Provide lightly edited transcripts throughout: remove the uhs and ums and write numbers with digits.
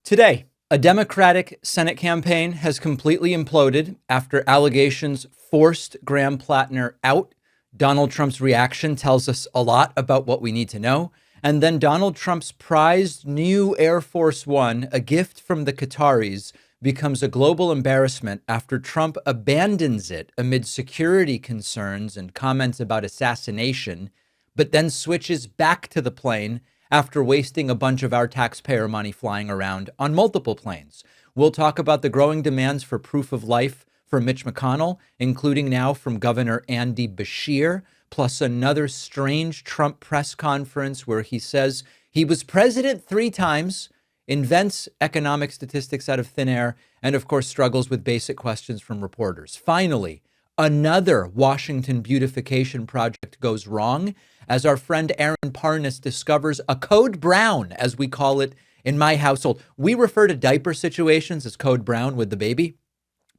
Today, a Democratic Senate campaign has completely imploded after allegations forced Graham Platner out. Donald Trump's reaction tells us a lot about what we need to know. And then Donald Trump's prized new Air Force One, a gift from the Qataris, becomes a global embarrassment after Trump abandons it amid security concerns and comments about assassination, but then switches back to the plane after wasting a bunch of our taxpayer money flying around on multiple planes. We'll talk about the growing demands for proof of life for Mitch McConnell, including now from Governor Andy Beshear, plus another strange Trump press conference where he says he was president 3 times, invents economic statistics out of thin air, and of course struggles with basic questions from reporters. Finally, another Washington beautification project goes wrong as our friend Aaron Parnas discovers a code brown, as we call it in my household. We refer to diaper situations as code brown with the baby,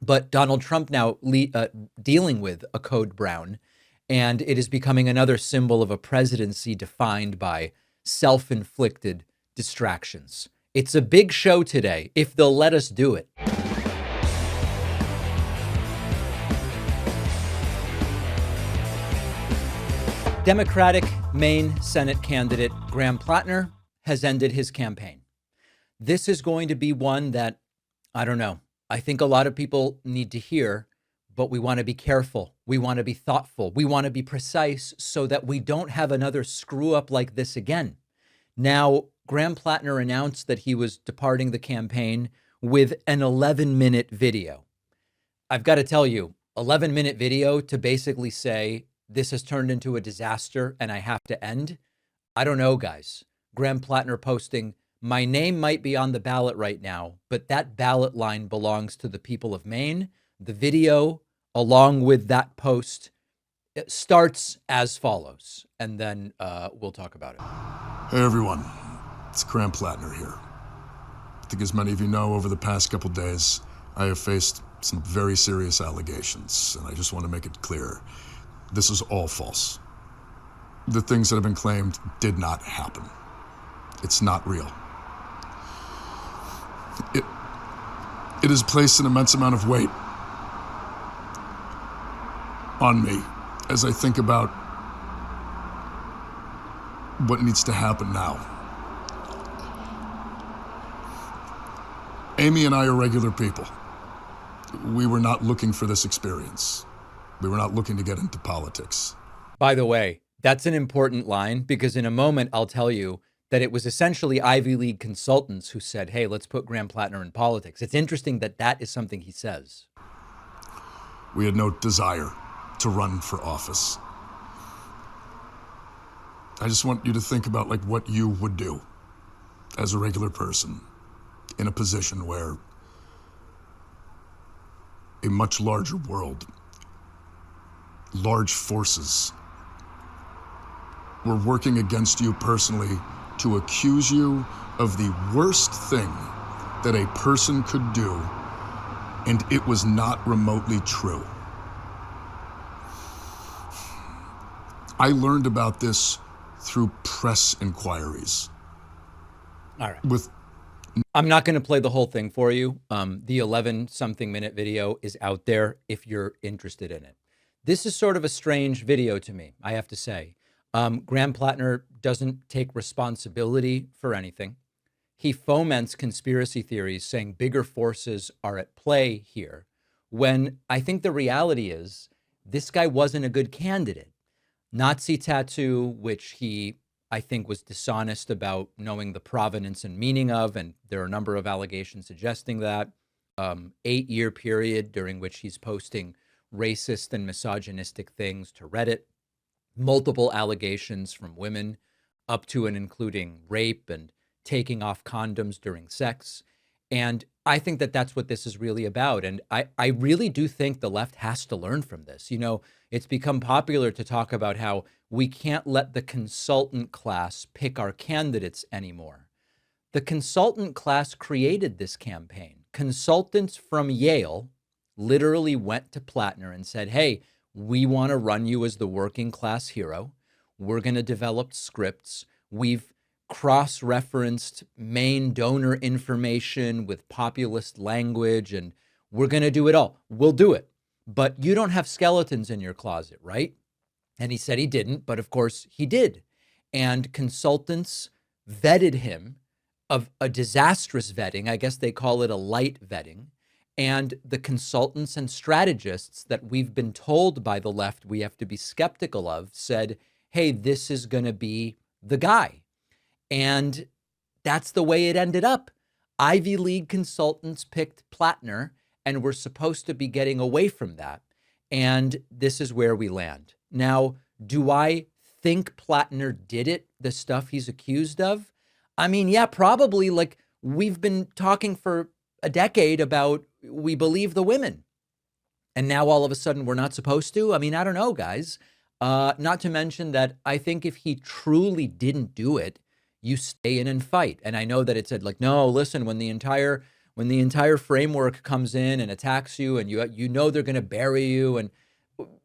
but Donald Trump now dealing with a code brown, and it is becoming another symbol of a presidency defined by self-inflicted distractions. It's a big show today, if they'll let us do it. Democratic Maine Senate candidate Graham Platner has ended his campaign. This is going to be one that, I don't know, I think a lot of people need to hear, but we want to be careful. We want to be thoughtful. We want to be precise so that we don't have another screw up like this again. Now, Graham Platner announced that he was departing the campaign with an 11-minute video. I've got to tell you, 11-minute video to basically say, this has turned into a disaster and I have to end. I don't know, guys. Graham Platner posting, my name might be on the ballot right now, but that ballot line belongs to the people of Maine. The video, along with that post, it starts as follows, and then we'll talk about it. Hey, everyone. It's Graham Platner here. I think as many of you know, over the past couple days, I have faced some very serious allegations, and I just want to make it clear. This is all false. The things that have been claimed did not happen. It's not real. It has placed an immense amount of weight on me as I think about what needs to happen now. Amy and I are regular people. We were not looking for this experience. We were not looking to get into politics. By the way, that's an important line because in a moment I'll tell you that it was essentially Ivy League consultants who said, hey, let's put Graham Platner in politics. It's interesting that that is something he says. We had no desire to run for office. I just want you to think about like what you would do as a regular person in a position where a much larger world, large forces were working against you personally to accuse you of the worst thing that a person could do, and it was not remotely true. I learned about this through press inquiries. All right. I'm not going to play the whole thing for you. The 11-something minute video is out there if you're interested in it. This is sort of a strange video to me, I have to say. Graham Platner doesn't take responsibility for anything. He foments conspiracy theories saying bigger forces are at play here, when I think the reality is this guy wasn't a good candidate. Nazi tattoo, which he, I think, was dishonest about knowing the provenance and meaning of, and there are a number of allegations suggesting that. 8-year period during which he's posting racist and misogynistic things to Reddit, multiple allegations from women up to and including rape and taking off condoms during sex. And I think that that's what this is really about. And I really do think the left has to learn from this. You know, it's become popular to talk about how we can't let the consultant class pick our candidates anymore. The consultant class created this campaign. Consultants from Yale literally went to Platner and said, hey, we want to run you as the working class hero. We're going to develop scripts. We've cross-referenced main donor information with populist language, and we're going to do it all. We'll do it. But you don't have skeletons in your closet, right? And he said he didn't, but of course he did. And consultants vetted him of a disastrous vetting. I guess they call it a light vetting. And the consultants and strategists that we've been told by the left we have to be skeptical of said, hey, this is going to be the guy. And that's the way it ended up. Ivy League consultants picked Platner, and we're supposed to be getting away from that. And this is where we land. Now, do I think Platner did it, the stuff he's accused of? I mean, yeah, probably. Like, we've been talking for a decade about we believe the women. And now all of a sudden we're not supposed to? I mean, I don't know, guys. Not to mention that I think if he truly didn't do it, you stay in and fight. And I know that it said like, no, listen, when the entire framework comes in and attacks you and you know they're going to bury you, and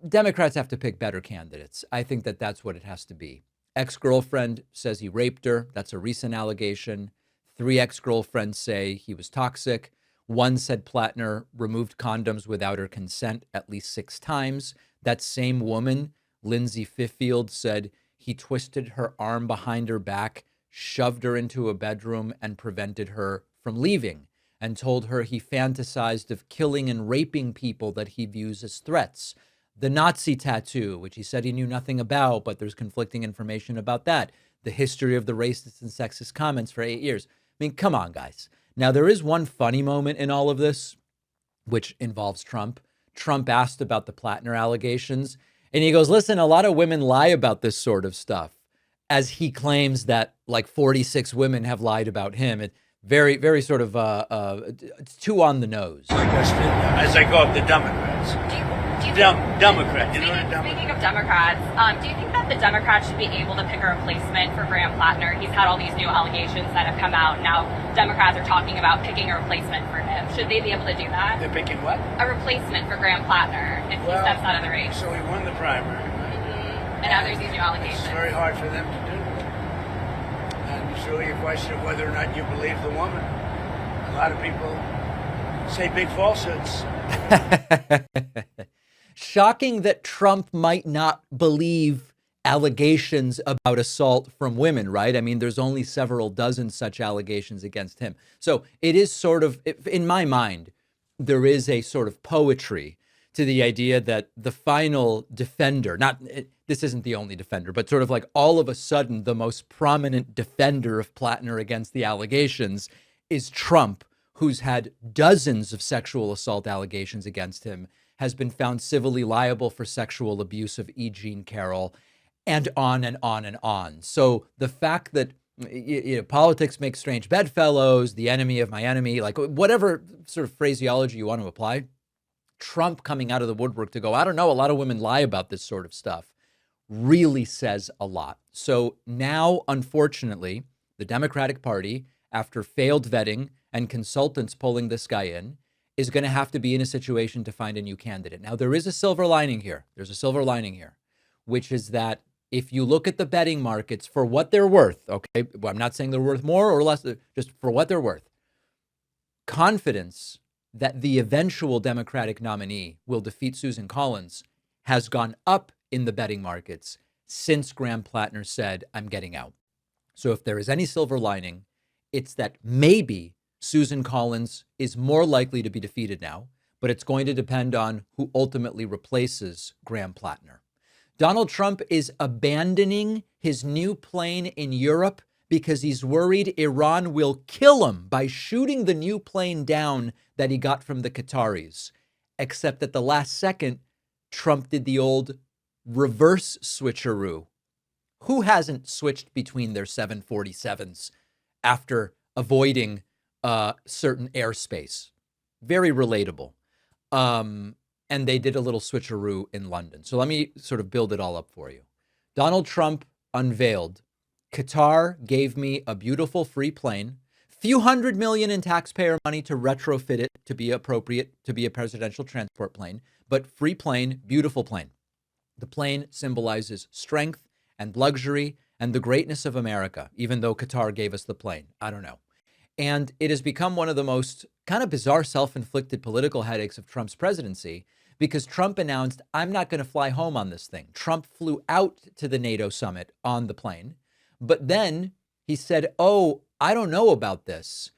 Democrats have to pick better candidates. I think that that's what it has to be. Ex-girlfriend says he raped her. That's a recent allegation. 3 ex-girlfriends say he was toxic. 1 said Platner removed condoms without her consent at least 6 times. That same woman, Lindsay Fiffield, said he twisted her arm behind her back, shoved her into a bedroom, and prevented her from leaving, and told her he fantasized of killing and raping people that he views as threats. The Nazi tattoo, which he said he knew nothing about, but there's conflicting information about that. The history of the racist and sexist comments for 8 years. I mean, come on, guys. Now, there is one funny moment in all of this, which involves Trump. Trump asked about the Platner allegations, and he goes, listen, a lot of women lie about this sort of stuff, as he claims that like 46 women have lied about him. It very, very sort of it's too on the nose. As I call it, the Democrats. Democrat. Speaking of Democrats, do you think that the Democrats should be able to pick a replacement for Graham Platner? He's had all these new allegations that have come out. Now Democrats are talking about picking a replacement for him. Should they be able to do that? They're picking what? A replacement for Graham Platner if he steps out of the race. So he won the primary. And now there's these new allegations. It's very hard for them to do. And it's really a question of whether or not you believe the woman. A lot of people say big falsehoods. Shocking that Trump might not believe allegations about assault from women, right? I mean, there's only several dozen such allegations against him. So it is sort of, in my mind, there is a sort of poetry to the idea that the final defender, this isn't the only defender, but sort of like all of a sudden the most prominent defender of Platner against the allegations is Trump, who's had dozens of sexual assault allegations against him, has been found civilly liable for sexual abuse of E. Jean Carroll, and on and on and on. So the fact that politics make strange bedfellows, the enemy of my enemy, like whatever sort of phraseology you want to apply, Trump coming out of the woodwork to go, I don't know, a lot of women lie about this sort of stuff, really says a lot. So now, unfortunately, the Democratic Party, after failed vetting and consultants pulling this guy in, is going to have to be in a situation to find a new candidate. Now, there is a silver lining here. There's a silver lining here, which is that if you look at the betting markets for what they're worth, okay, well, I'm not saying they're worth more or less, just for what they're worth, confidence that the eventual Democratic nominee will defeat Susan Collins has gone up in the betting markets since Graham Platner said, I'm getting out. So if there is any silver lining, it's that maybe Susan Collins is more likely to be defeated now, but it's going to depend on who ultimately replaces Graham Platner. Donald Trump is abandoning his new plane in Europe because he's worried Iran will kill him by shooting the new plane down that he got from the Qataris. Except at the last second, Trump did the old reverse switcheroo. Who hasn't switched between their 747s after avoiding certain airspace? Very relatable. And they did a little switcheroo in London. So let me sort of build it all up for you. Donald Trump unveiled, Qatar gave me a beautiful free plane, few $100 million in taxpayer money to retrofit it to be appropriate to be a presidential transport plane, but free plane, beautiful plane. The plane symbolizes strength and luxury and the greatness of America, even though Qatar gave us the plane. I don't know. And it has become one of the most kind of bizarre self-inflicted political headaches of Trump's presidency because Trump announced, I'm not going to fly home on this thing. Trump flew out to the NATO summit on the plane, but then he said, oh, I don't know about this.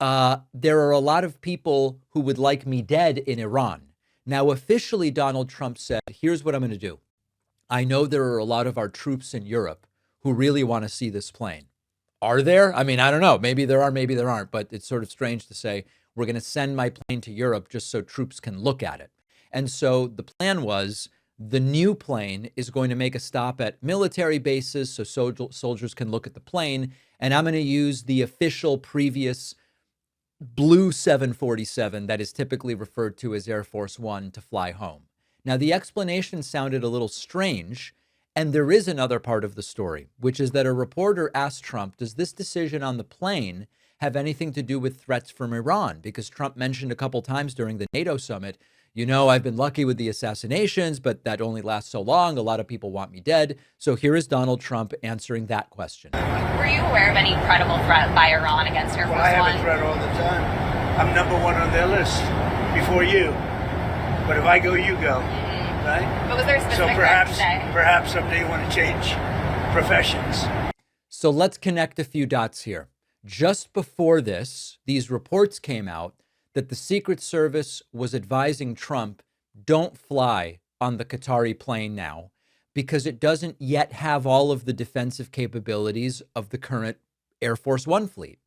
There are a lot of people who would like me dead in Iran. Now, officially, Donald Trump said, here's what I'm going to do. I know there are a lot of our troops in Europe who really want to see this plane. Are there? I mean, I don't know. Maybe there are, maybe there aren't. But it's sort of strange to say, we're going to send my plane to Europe just so troops can look at it. And so the plan was the new plane is going to make a stop at military bases so soldiers can look at the plane. And I'm going to use the official previous blue 747 that is typically referred to as Air Force One to fly home. Now, the explanation sounded a little strange. And there is another part of the story, which is that a reporter asked Trump, does this decision on the plane have anything to do with threats from Iran? Because Trump mentioned a couple times during the NATO summit, you know, I've been lucky with the assassinations, but that only lasts so long. A lot of people want me dead. So here is Donald Trump answering that question. Were you aware of any credible threat by Iran against Air Force One? I have a threat all the time. I'm number one on their list before you. But if I go, you go. Right? But was there a specific so perhaps someday you want to change professions. So let's connect a few dots here. Just before this, these reports came out that the Secret Service was advising Trump, don't fly on the Qatari plane now because it doesn't yet have all of the defensive capabilities of the current Air Force One fleet.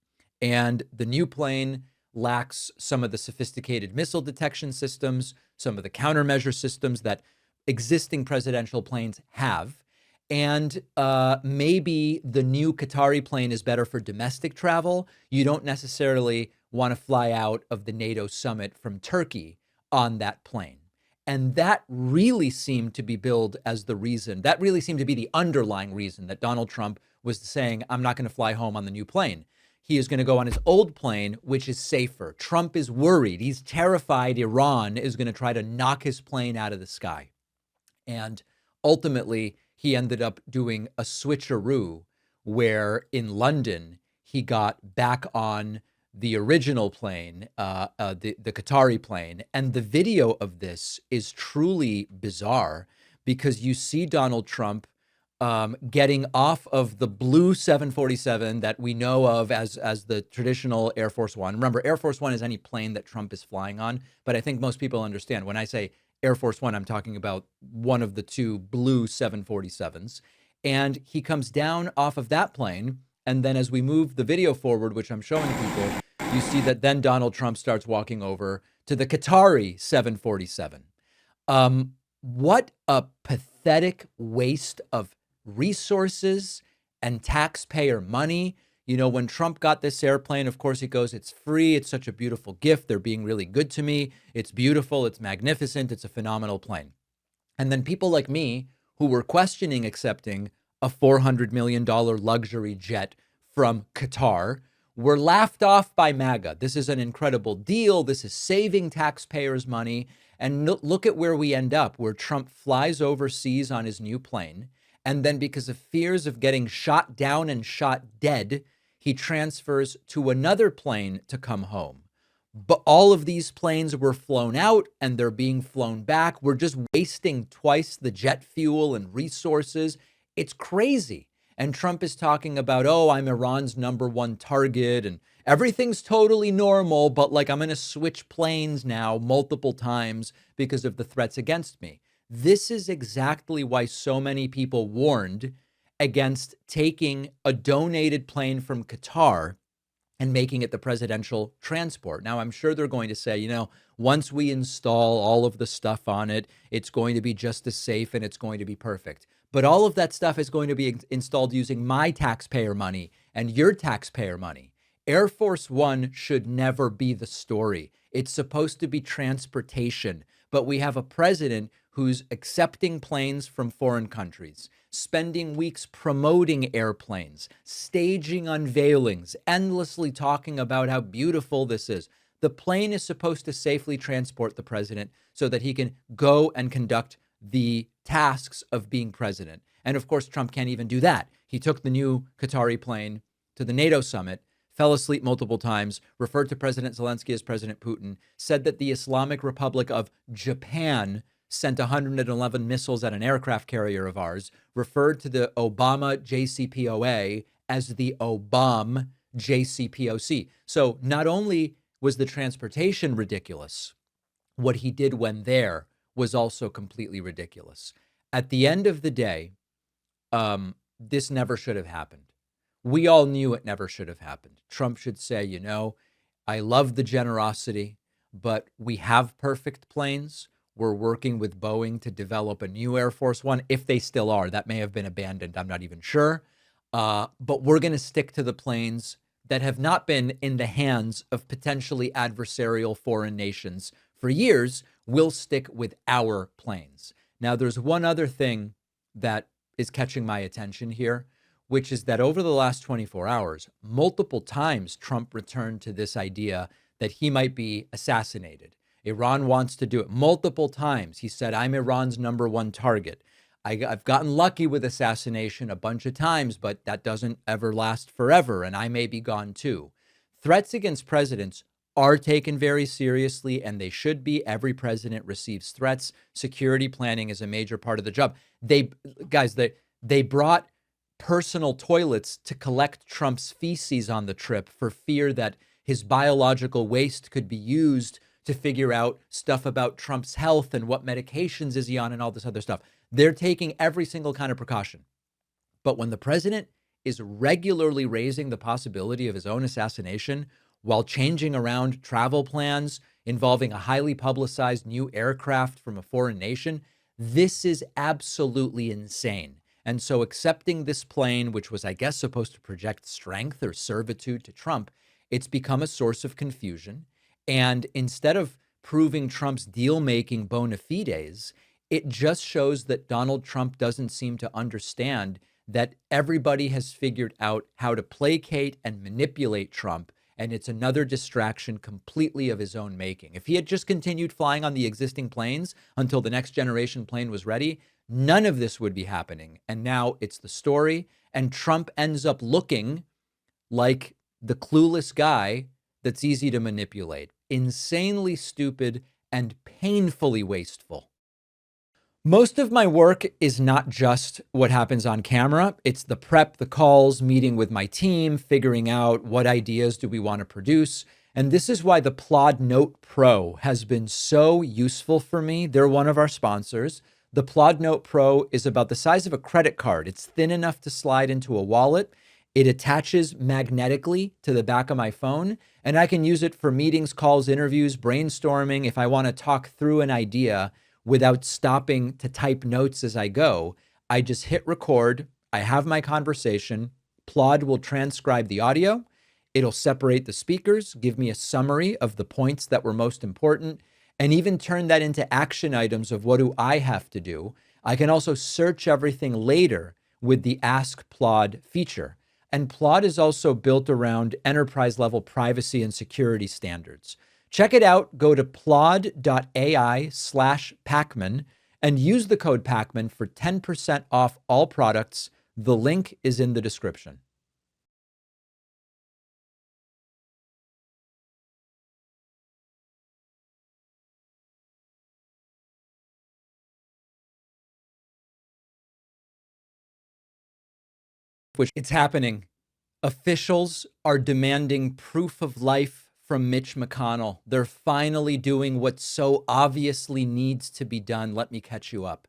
And the new plane lacks some of the sophisticated missile detection systems, some of the countermeasure systems that existing presidential planes have. And maybe the new Qatari plane is better for domestic travel. You don't necessarily want to fly out of the NATO summit from Turkey on that plane. And that really seemed to be billed as the reason. That really seemed to be the underlying reason that Donald Trump was saying, I'm not going to fly home on the new plane. He is going to go on his old plane, which is safer. Trump is worried. He's terrified Iran is going to try to knock his plane out of the sky. And ultimately, he ended up doing a switcheroo where in London, he got back on the original plane, the Qatari plane. And the video of this is truly bizarre because you see Donald Trump getting off of the blue 747 that we know of as the traditional Air Force One. Remember, Air Force One is any plane that Trump is flying on. But I think most people understand when I say Air Force One, I'm talking about one of the two blue 747s. And he comes down off of that plane. And then as we move the video forward, which I'm showing people, you see that then Donald Trump starts walking over to the Qatari 747. What a pathetic waste of resources and taxpayer money. You know, when Trump got this airplane, of course, he goes, it's free. It's such a beautiful gift. They're being really good to me. It's beautiful. It's magnificent. It's a phenomenal plane. And then people like me who were questioning accepting a $400 million luxury jet from Qatar were laughed off by MAGA. This is an incredible deal. This is saving taxpayers' money. And look at where we end up, where Trump flies overseas on his new plane. And then because of fears of getting shot down and shot dead, he transfers to another plane to come home. But all of these planes were flown out and they're being flown back. We're just wasting twice the jet fuel and resources. It's crazy. And Trump is talking about, oh, I'm Iran's #1 target and everything's totally normal, but like I'm going to switch planes now multiple times because of the threats against me. This is exactly why so many people warned against taking a donated plane from Qatar and making it the presidential transport. Now, I'm sure they're going to say, you know, once we install all of the stuff on it, it's going to be just as safe and it's going to be perfect. But all of that stuff is going to be installed using my taxpayer money and your taxpayer money. Air Force One should never be the story. It's supposed to be transportation. But we have a president who's accepting planes from foreign countries, spending weeks promoting airplanes, staging unveilings, endlessly talking about how beautiful this is. The plane is supposed to safely transport the president so that he can go and conduct the tasks of being president. And of course, Trump can't even do that. He took the new Qatari plane to the NATO summit, fell asleep multiple times, referred to President Zelensky as President Putin, said that the Islamic Republic of Japan sent 111 missiles at an aircraft carrier of ours, referred to the Obama JCPOA as the Obama JCPOC. So not only was the transportation ridiculous, what he did when there was also completely ridiculous. At the end of the day, this never should have happened. We all knew it never should have happened. Trump should say, you know, I love the generosity, but we have perfect planes. We're working with Boeing to develop a new Air Force One, if they still are. That may have been abandoned. I'm not even sure. But we're going to stick to the planes that have not been in the hands of potentially adversarial foreign nations for years. We'll stick with our planes. Now, there's one other thing that is catching my attention here, which is that over the last 24 hours, multiple times Trump returned to this idea that he might be assassinated. Iran wants to do it multiple times. He said, I'm Iran's number one target. I've gotten lucky with assassination a bunch of times, but that doesn't ever last forever, and I may be gone too. Threats against presidents are taken very seriously, and they should be. Every president receives threats. Security planning is a major part of the job. They brought personal toilets to collect Trump's feces on the trip for fear that his biological waste could be used to figure out stuff about Trump's health and what medications is he on and all this other stuff. They're taking every single kind of precaution. But when the president is regularly raising the possibility of his own assassination while changing around travel plans involving a highly publicized new aircraft from a foreign nation, this is absolutely insane. And so accepting this plane, which was, I guess, supposed to project strength or servitude to Trump, it's become a source of confusion. And instead of proving Trump's deal-making bona fides, it just shows that Donald Trump doesn't seem to understand that everybody has figured out how to placate and manipulate Trump, and it's another distraction completely of his own making. If he had just continued flying on the existing planes until the next generation plane was ready, none of this would be happening. And now it's the story, and Trump ends up looking like the clueless guy that's easy to manipulate. Insanely stupid and painfully wasteful. Most of my work is not just what happens on camera. It's the prep, the calls, meeting with my team, figuring out what ideas do we want to produce. And this is why the Plod Note Pro has been so useful for me. They're one of our sponsors. The Plod Note Pro is about the size of a credit card. It's thin enough to slide into a wallet. It attaches magnetically to the back of my phone, and I can use it for meetings, calls, interviews, brainstorming. If I want to talk through an idea without stopping to type notes as I go, I just hit record. I have my conversation. Plod will transcribe the audio. It'll separate the speakers, give me a summary of the points that were most important, and even turn that into action items of what do I have to do. I can also search everything later with the Ask Plod feature. And Plod is also built around enterprise-level privacy and security standards. Check it out. Go to plod.ai/Pakman and use the code Pakman for 10% off all products. The link is in the description. Which it's happening. Officials are demanding proof of life from Mitch McConnell. They're finally doing what so obviously needs to be done. Let me catch you up.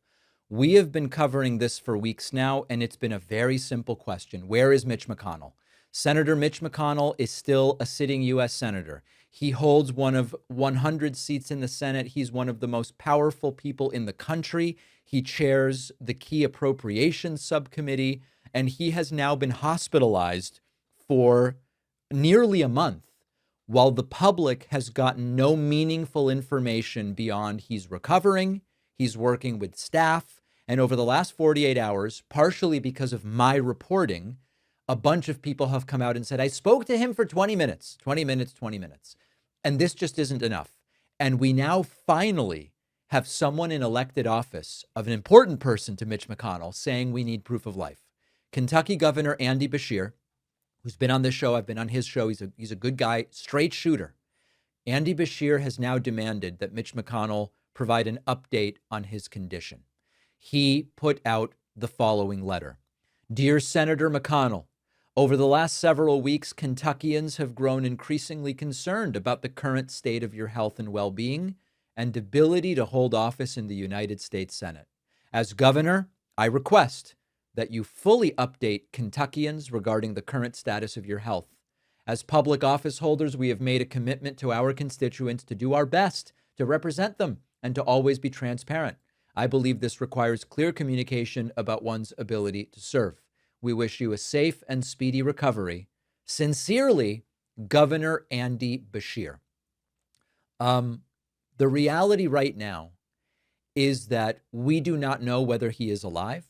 We have been covering this for weeks now, and it's been a very simple question. Where is Mitch McConnell? Senator Mitch McConnell is still a sitting U.S. senator. He holds one of 100 seats in the Senate. He's one of the most powerful people in the country. He chairs the key appropriations subcommittee, and he has now been hospitalized for nearly a month while the public has gotten no meaningful information beyond he's recovering, he's working with staff, and over the last 48 hours, partially because of my reporting, a bunch of people have come out and said, I spoke to him for 20 minutes. And this just isn't enough. And we now finally have someone in elected office, of an important person to Mitch McConnell, saying we need proof of life. Kentucky Governor Andy Beshear, who's been on this show, I've been on his show, he's a good guy, straight shooter. Andy Beshear has now demanded that Mitch McConnell provide an update on his condition. He put out the following letter. Dear Senator McConnell, over the last several weeks, Kentuckians have grown increasingly concerned about the current state of your health and well-being and ability to hold office in the United States Senate. As governor, I request that you fully update Kentuckians regarding the current status of your health. As public office holders, we have made a commitment to our constituents to do our best to represent them and to always be transparent. I believe this requires clear communication about one's ability to serve. We wish you a safe and speedy recovery. Sincerely, Governor Andy Beshear. The reality right now is that we do not know whether he is alive,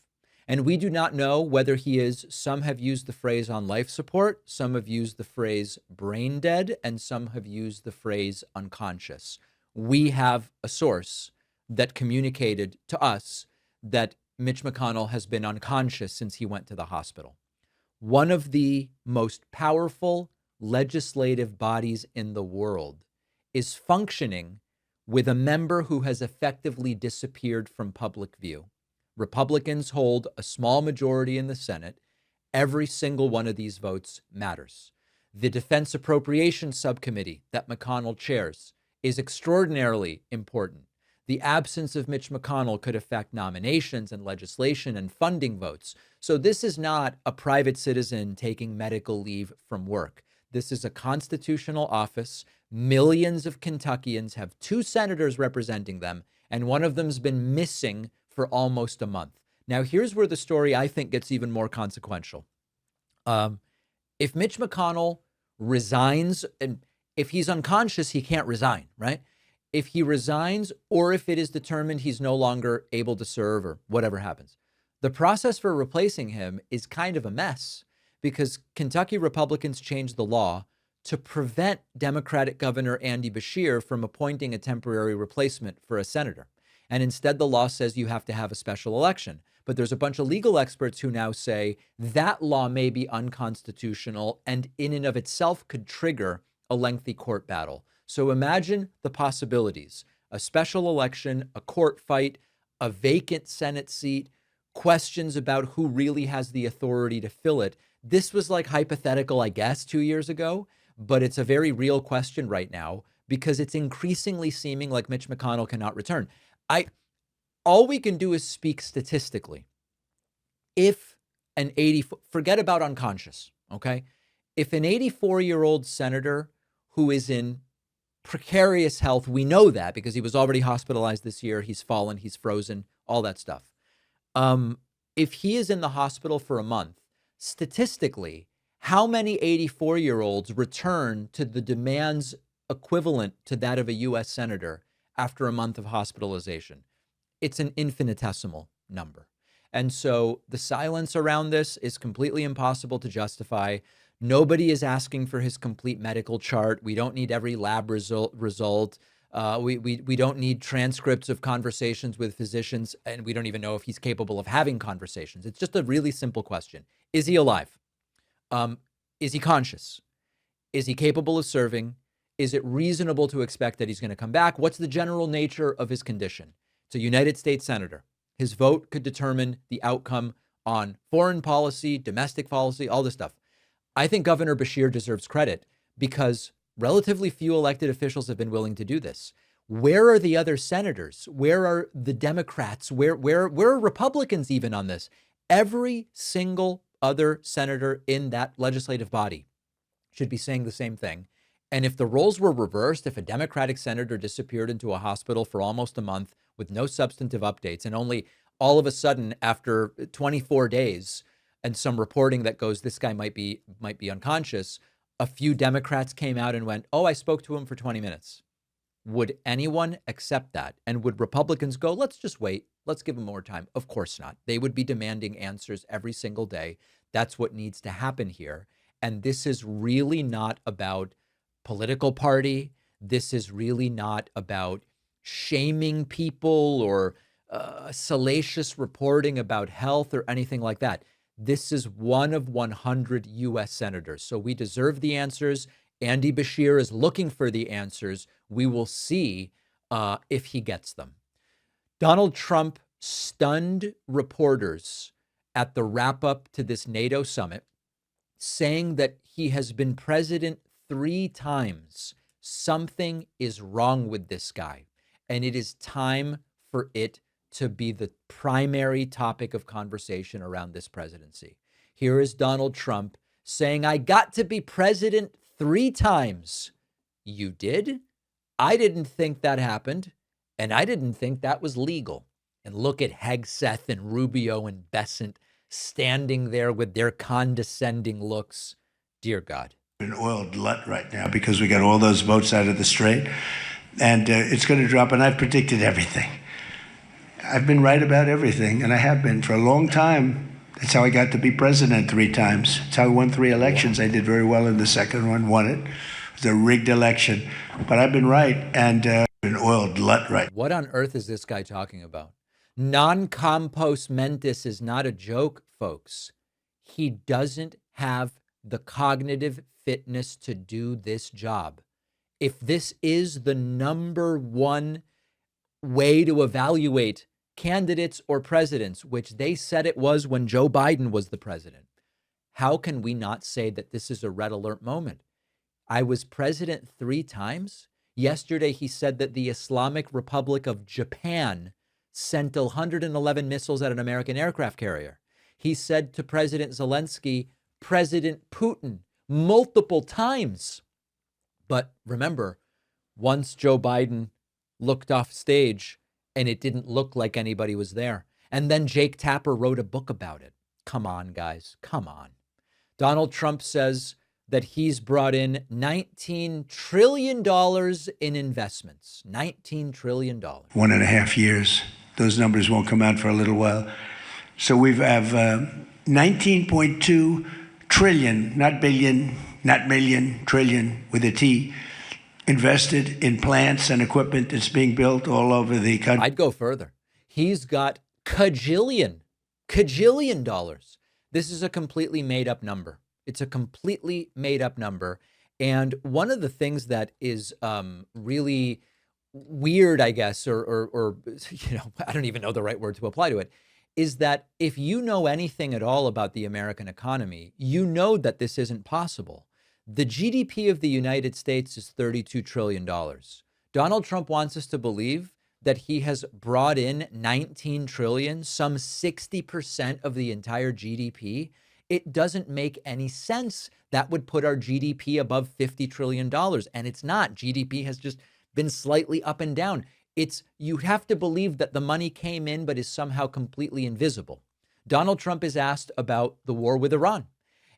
and we do not know whether he is, some have used the phrase on life support, some have used the phrase brain dead, and some have used the phrase unconscious. We have a source that communicated to us that Mitch McConnell has been unconscious since he went to the hospital. One of the most powerful legislative bodies in the world is functioning with a member who has effectively disappeared from public view. Republicans hold a small majority in the Senate. Every single one of these votes matters. The Defense Appropriations Subcommittee that McConnell chairs is extraordinarily important. The absence of Mitch McConnell could affect nominations and legislation and funding votes. So this is not a private citizen taking medical leave from work. This is a constitutional office. Millions of Kentuckians have two senators representing them, and one of them's been missing for almost a month. Now, here's where the story, I think, gets even more consequential. If Mitch McConnell resigns, and if he's unconscious, he can't resign, right? If he resigns, or if it is determined he's no longer able to serve or whatever happens, the process for replacing him is kind of a mess because Kentucky Republicans changed the law to prevent Democratic Governor Andy Beshear from appointing a temporary replacement for a senator. And instead, the law says you have to have a special election. But there's a bunch of legal experts who now say that law may be unconstitutional and in and of itself could trigger a lengthy court battle. So imagine the possibilities: a special election, a court fight, a vacant Senate seat, questions about who really has the authority to fill it. This was like hypothetical, I guess, 2 years ago, but it's a very real question right now because it's increasingly seeming like Mitch McConnell cannot return. All we can do is speak statistically. If an forget about unconscious, okay? If an 84-year-old senator who is in precarious health, we know that because he was already hospitalized this year, he's fallen, he's frozen, all that stuff. If he is in the hospital for a month, statistically, how many 84-year-olds return to the demands equivalent to that of a U.S. senator after a month of hospitalization? It's an infinitesimal number. And so the silence around this is completely impossible to justify. Nobody is asking for his complete medical chart. We don't need every lab result. We don't need transcripts of conversations with physicians, and we don't even know if he's capable of having conversations. It's just a really simple question. Is he alive? Is he conscious? Is he capable of serving? Is it reasonable to expect that he's going to come back? What's the general nature of his condition? It's a United States senator. His vote could determine the outcome on foreign policy, domestic policy, all this stuff. I think Governor Beshear deserves credit because relatively few elected officials have been willing to do this. Where are the other senators? Where are the Democrats? Where are Republicans even on this? Every single other senator in that legislative body should be saying the same thing. And if the roles were reversed, if a Democratic senator disappeared into a hospital for almost a month with no substantive updates, and only all of a sudden after 24 days and some reporting that goes, this guy might be unconscious, a few Democrats came out and went, oh, I spoke to him for 20 minutes. Would anyone accept that? And would Republicans go, let's just wait, let's give him more time? Of course not. They would be demanding answers every single day. That's what needs to happen here. And this is really not about political party. This is really not about shaming people or salacious reporting about health or anything like that. This is one of 100 U.S. senators. So we deserve the answers. Andy Bashir is looking for the answers. We will see if he gets them. Donald Trump stunned reporters at the wrap up to this NATO summit, saying that he has been president 3 times. Something is wrong with this guy, and it is time for it to be the primary topic of conversation around this presidency. Here is Donald Trump saying, I got to be president 3 times. You did? I didn't think that happened, and I didn't think that was legal. And look at Hegseth and Rubio and Besant standing there with their condescending looks. Dear God. An oil glut right now because we got all those boats out of the strait, and it's going to drop, and I've predicted everything. I've been right about everything, and I have been for a long time. That's how I got to be president 3 times. That's how I won 3 elections. I did very well in the second one, won it. It was a rigged election, but I've been right, and an oil glut right. What on earth is this guy talking about? Non-compos mentis is not a joke, folks. He doesn't have the cognitive fitness to do this job. If this is the number one way to evaluate candidates or presidents, which they said it was when Joe Biden was the president, how can we not say that this is a red alert moment? I was president 3 times. Yesterday, he said that the Islamic Republic of Japan sent 111 missiles at an American aircraft carrier. He said to President Zelensky, President Putin, multiple times. But remember, once Joe Biden looked off stage and it didn't look like anybody was there. And then Jake Tapper wrote a book about it. Come on, guys. Come on. Donald Trump says that he's brought in $19 trillion in investments. $19 trillion. 1.5 years. Those numbers won't come out for a little while. So we have 19.2 trillion, not billion, not million, trillion with a T, invested in plants and equipment that's being built all over the country. I'd go further. He's got cajillion dollars. This is a completely made up number. It's a completely made up number. And one of the things that is really weird, I guess, or I don't even know the right word to apply to it, is that if you know anything at all about the American economy, you know that this isn't possible. The GDP of the United States is $32 trillion. Donald Trump wants us to believe that he has brought in 19 trillion, some 60% of the entire GDP. It doesn't make any sense. That would put our GDP above $50 trillion. And it's not. GDP has just been slightly up and down. You have to believe that the money came in, but is somehow completely invisible. Donald Trump is asked about the war with Iran.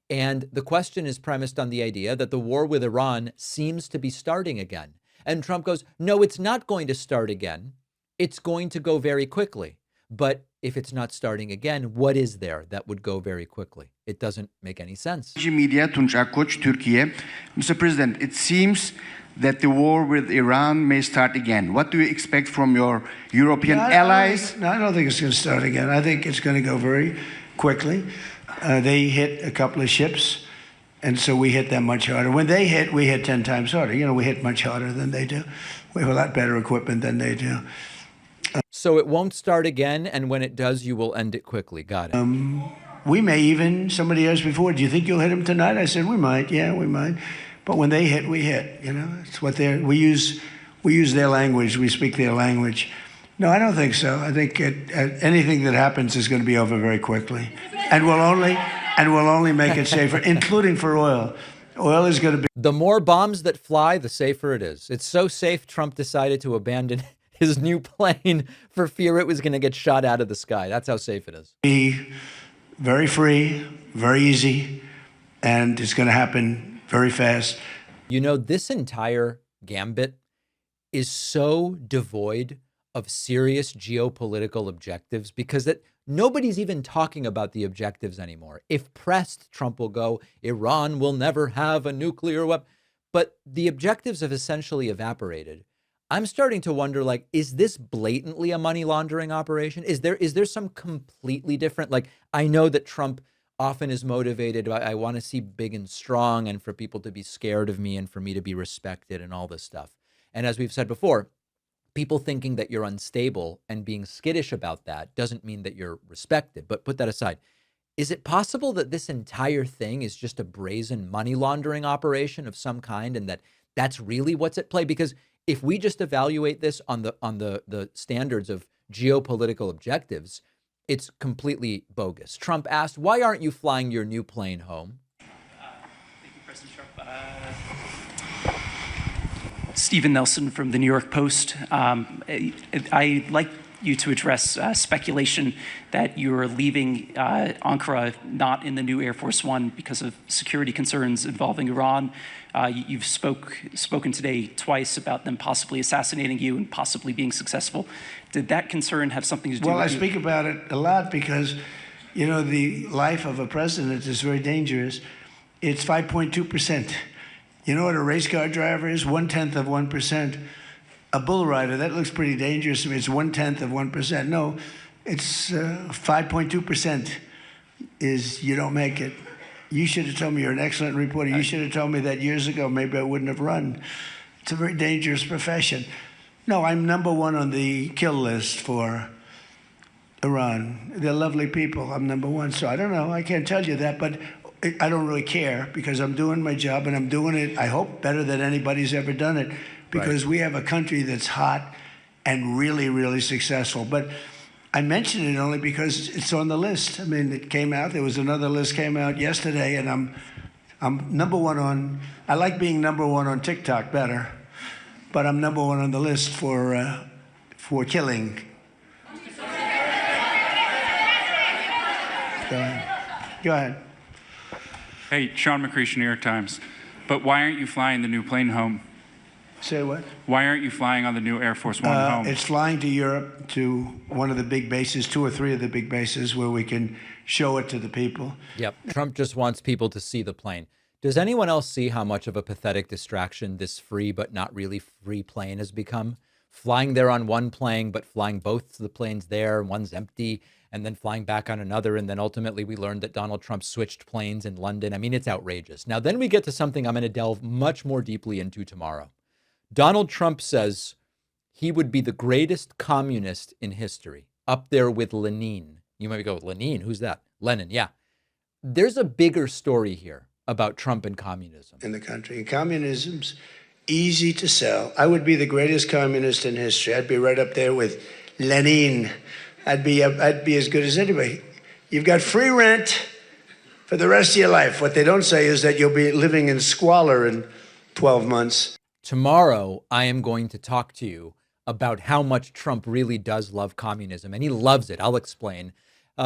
And the question is premised on the idea that the war with Iran seems to be starting again. And Trump goes, no, it's not going to start again. It's going to go very quickly. But if it's not starting again, what is there that would go very quickly? It doesn't make any sense. Media, Tunç Akkoç, Türkiye. Mr. President, it seems that the war with Iran may start again. What do you expect from your European allies? I don't think it's going to start again. I think it's going to go very quickly. They hit a couple of ships, and so we hit them much harder. When they hit, we hit 10 times harder. We hit much harder than they do. We have a lot better equipment than they do. So it won't start again, and when it does, you will end it quickly. Got it. We may even, somebody asked before, do you think you'll hit them tonight? I said, we might. Yeah, we might. But when they hit, we hit. It's what we use their language. We speak their language. No, I don't think so. I think anything that happens is going to be over very quickly, and we'll only make it safer, including for oil. Oil is going to be. The more bombs that fly, the safer it is. It's so safe, Trump decided to abandon his new plane for fear it was going to get shot out of the sky. That's how safe it is. Be very free, very easy, and it's going to happen very fast. This entire gambit is so devoid of serious geopolitical objectives because nobody's even talking about the objectives anymore. If pressed, Trump will go, Iran will never have a nuclear weapon. But the objectives have essentially evaporated. I'm starting to wonder, like, is this blatantly a money laundering operation? Is there some completely different, like, I know that Trump often is motivated by, I want to see big and strong and for people to be scared of me and for me to be respected and all this stuff. And as we've said before, people thinking that you're unstable and being skittish about that doesn't mean that you're respected. But put that aside. Is it possible that this entire thing is just a brazen money laundering operation of some kind, and that that's really what's at play? Because if we just evaluate this on the standards of geopolitical objectives, it's completely bogus. Trump asked, "Why aren't you flying your new plane home?" Thank you, President Trump. Stephen Nelson from the New York Post. I'd like you to address speculation that you're leaving Ankara not in the new Air Force One because of security concerns involving Iran. You've spoken today twice about them possibly assassinating you and possibly being successful. Did that concern have something to do with Well, I you? speak about it a lot because, you know, the life of a president is very dangerous. It's 5.2%. You know what a race car driver is? 1/10 of 1%. A bull rider, that looks pretty dangerous to me. It's 1/10 of 1%. No, it's 5.2% is you don't make it. You should have told me. You're an excellent reporter. You should have told me that years ago. Maybe I wouldn't have run. It's a very dangerous profession. No, I'm number one on the kill list for Iran. They're lovely people. I'm number one. So I don't know. I can't tell you that, but I don't really care because I'm doing my job and I'm doing it, I hope, better than anybody's ever done it, because we have a country that's hot and really, really successful. But I mention it only because it's on the list. I mean, it came out. There was another list came out yesterday, and I'm number one on. I like being number one on TikTok better, but I'm number one on the list for killing. Go ahead. Hey, Sean McCreesh, New York Times. But why aren't you flying the new plane home? Say what? Why aren't you flying on the new Air Force One home? It's flying to Europe, to one of the big bases, 2 or 3 of the big bases, where we can show it to the people. Yep. Trump just wants people to see the plane. Does anyone else see how much of a pathetic distraction this free but not really free plane has become? Flying there on one plane, but flying both the planes there, and one's empty, and then flying back on another. And then ultimately we learned that Donald Trump switched planes in London. I mean, it's outrageous. Now, then we get to something I'm going to delve much more deeply into tomorrow. Donald Trump says he would be the greatest communist in history, up there with Lenin. You might go, Lenin? Who's that? Lenin, yeah. There's a bigger story here about Trump and communism. In the country. And communism's easy to sell. I would be the greatest communist in history. I'd be right up there with Lenin. I'd be as good as anybody. You've got free rent for the rest of your life. What they don't say is that you'll be living in squalor in 12 months. Tomorrow, I am going to talk to you about how much Trump really does love communism, and he loves it. I'll explain.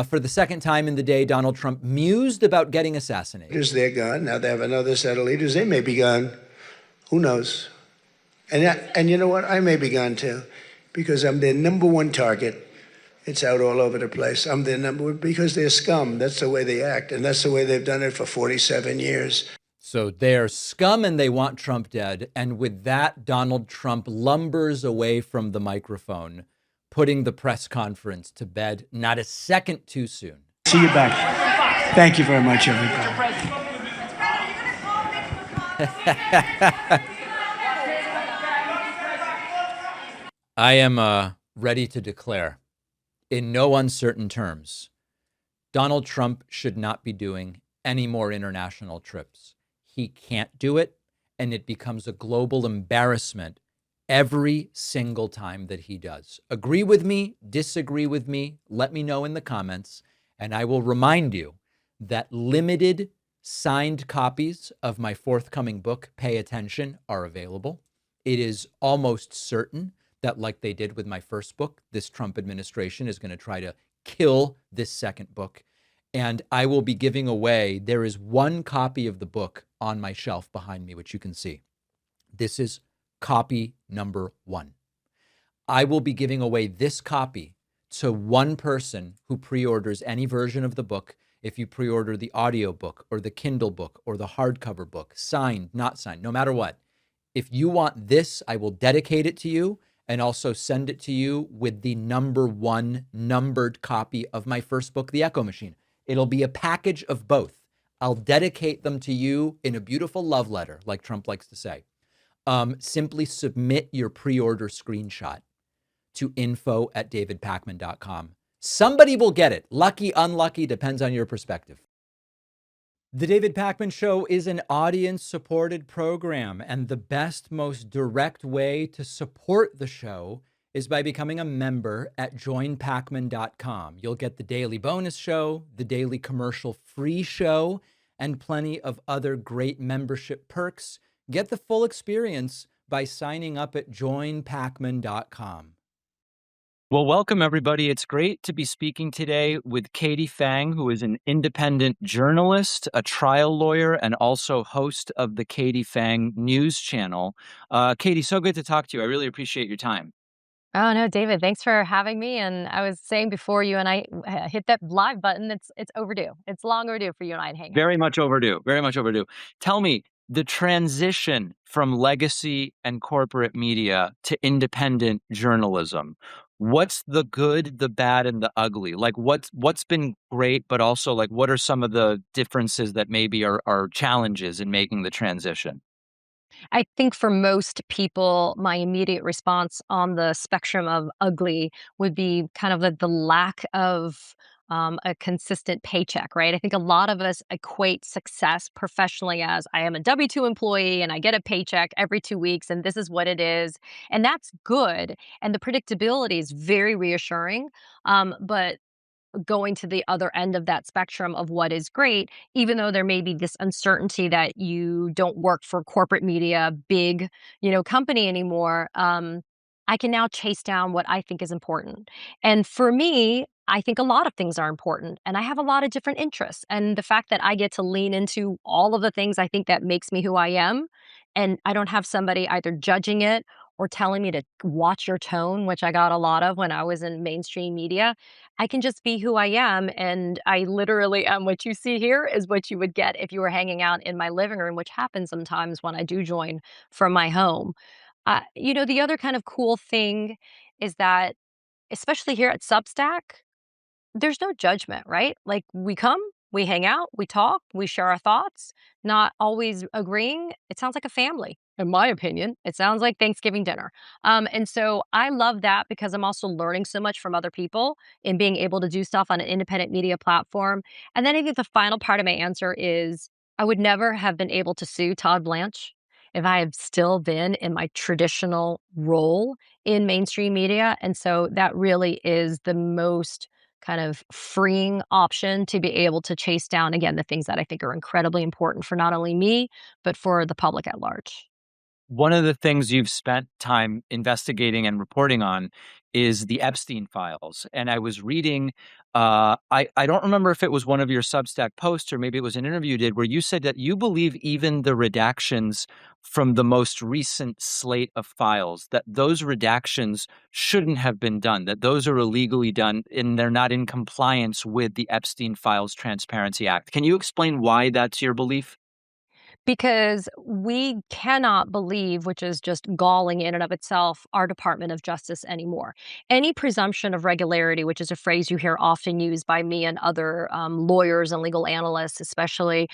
For the second time in the day, Donald Trump mused about getting assassinated. They're gone. Now they have another set of leaders. They may be gone. Who knows? And you know what? I may be gone too, because I'm their number one target. It's out all over the place. I'm their number one because they're scum. That's the way they act, and that's the way they've done it for 47 years. So they're scum and they want Trump dead. And with that, Donald Trump lumbers away from the microphone, putting the press conference to bed not a second too soon. See you back. Thank you very much, everybody. I am ready to declare, in no uncertain terms, Donald Trump should not be doing any more international trips. He can't do it, and it becomes a global embarrassment every single time that he does. Agree with me, disagree with me, let me know in the comments, and I will remind you that limited signed copies of my forthcoming book, Pay Attention, are available. It is almost certain that, like they did with my first book, this Trump administration is going to try to kill this second book. And I will be giving away, there is one copy of the book on my shelf behind me, which you can see. This is copy number 1. I will be giving away this copy to one person who pre-orders any version of the book. If you pre-order the audio book or the Kindle book or the hardcover book, signed, not signed, no matter what, If you want this, I will dedicate it to you and also send it to you with the #1 numbered copy of my first book, The Echo Machine. It'll be a package of both. I'll dedicate them to you in a beautiful love letter, like Trump likes to say. Simply submit your pre-order screenshot to info@davidpakman.com. Somebody will get it. Lucky, unlucky, depends on your perspective. The David Pakman Show is an audience-supported program, and the best, most direct way to support the show is by becoming a member at joinpakman.com. You'll get the daily bonus show, the daily commercial-free show, and plenty of other great membership perks. Get the full experience by signing up at joinpakman.com. Well, welcome, everybody. It's great to be speaking today with Katie Phang, who is an independent journalist, a trial lawyer, and also host of the Katie Phang News Channel. Katie, so good to talk to you. I really appreciate your time. Oh, no, David, thanks for having me. And I was saying before you and I hit that live button, it's overdue. It's long overdue for you and I to hang out. Very much overdue. Very much overdue. Tell me, the transition from legacy and corporate media to independent journalism. What's the good, the bad, and the ugly? Like what's been great, but also like what are some of the differences that maybe are challenges in making the transition? I think for most people, my immediate response on the spectrum of ugly would be kind of the lack of a consistent paycheck, right? I think a lot of us equate success professionally as I am a W-2 employee and I get a paycheck every 2 weeks and this is what it is. And that's good. And the predictability is very reassuring. But going to the other end of that spectrum of what is great, even though there may be this uncertainty that you don't work for corporate media, big, company anymore. I can now chase down what I think is important. And for me, I think a lot of things are important and I have a lot of different interests. And the fact that I get to lean into all of the things I think that makes me who I am, and I don't have somebody either judging it or telling me to watch your tone, which I got a lot of when I was in mainstream media. I can just be who I am. And I literally am what you see here is what you would get if you were hanging out in my living room, which happens sometimes when I do join from my home. The other kind of cool thing is that, especially here at Substack, there's no judgment, right? Like we come, we hang out, we talk, we share our thoughts, not always agreeing. It sounds like a family, in my opinion. It sounds like Thanksgiving dinner. And so I love that because I'm also learning so much from other people in being able to do stuff on an independent media platform. And then I think the final part of my answer is I would never have been able to sue Todd Blanche if I had still been in my traditional role in mainstream media. And so that really is the most kind of freeing option to be able to chase down, again, the things that I think are incredibly important for not only me, but for the public at large. One of the things you've spent time investigating and reporting on is the Epstein files. And I was reading, I don't remember if it was one of your Substack posts or maybe it was an interview you did where you said that you believe even the redactions from the most recent slate of files, that those redactions shouldn't have been done, that those are illegally done and they're not in compliance with the Epstein Files Transparency Act. Can you explain why that's your belief? Because we cannot believe, which is just galling in and of itself, our Department of Justice anymore. Any presumption of regularity, which is a phrase you hear often used by me and other lawyers and legal analysts, especially,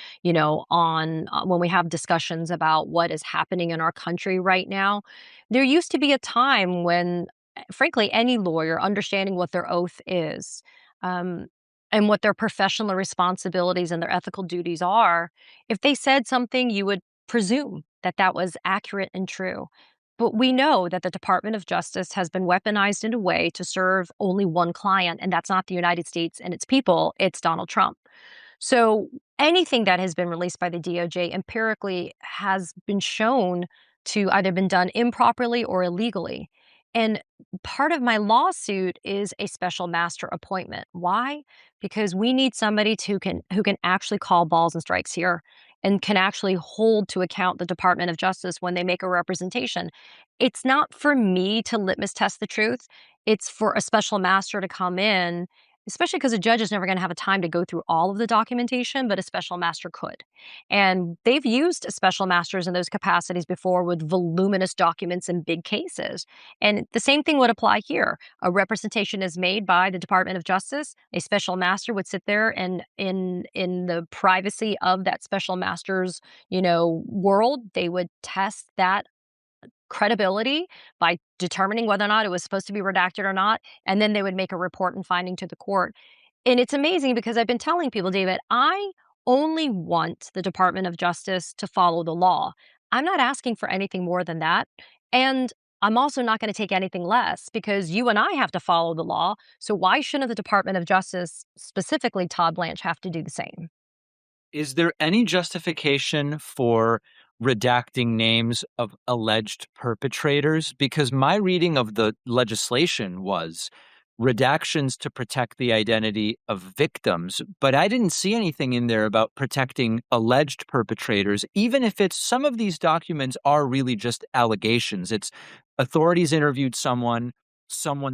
on when we have discussions about what is happening in our country right now. There used to be a time when, frankly, any lawyer understanding what their oath is, um, and what their professional responsibilities and their ethical duties are, if they said something, you would presume that that was accurate and true. But we know that the Department of Justice has been weaponized in a way to serve only one client, and that's not the United States and its people, it's Donald Trump. So anything that has been released by the DOJ empirically has been shown to either been done improperly or illegally. And part of my lawsuit is a special master appointment. Why? Because we need somebody who can actually call balls and strikes here and can actually hold to account the Department of Justice when they make a representation. It's not for me to litmus test the truth. It's for a special master to come in, especially because a judge is never going to have a time to go through all of the documentation, but a special master could. And they've used special masters in those capacities before with voluminous documents in big cases. And the same thing would apply here. A representation is made by the Department of Justice. A special master would sit there and in the privacy of that special master's, world, they would test that credibility by determining whether or not it was supposed to be redacted or not, and then they would make a report and finding to the court. And it's amazing because I've been telling people, David, I only want the Department of Justice to follow the law. I'm not asking for anything more than that. And I'm also not going to take anything less because you and I have to follow the law. So why shouldn't the Department of Justice, specifically Todd Blanche, have to do the same? Is there any justification for redacting names of alleged perpetrators? Because my reading of the legislation was redactions to protect the identity of victims, but I didn't see anything in there about protecting alleged perpetrators, even if it's some of these documents are really just allegations. It's authorities interviewed someone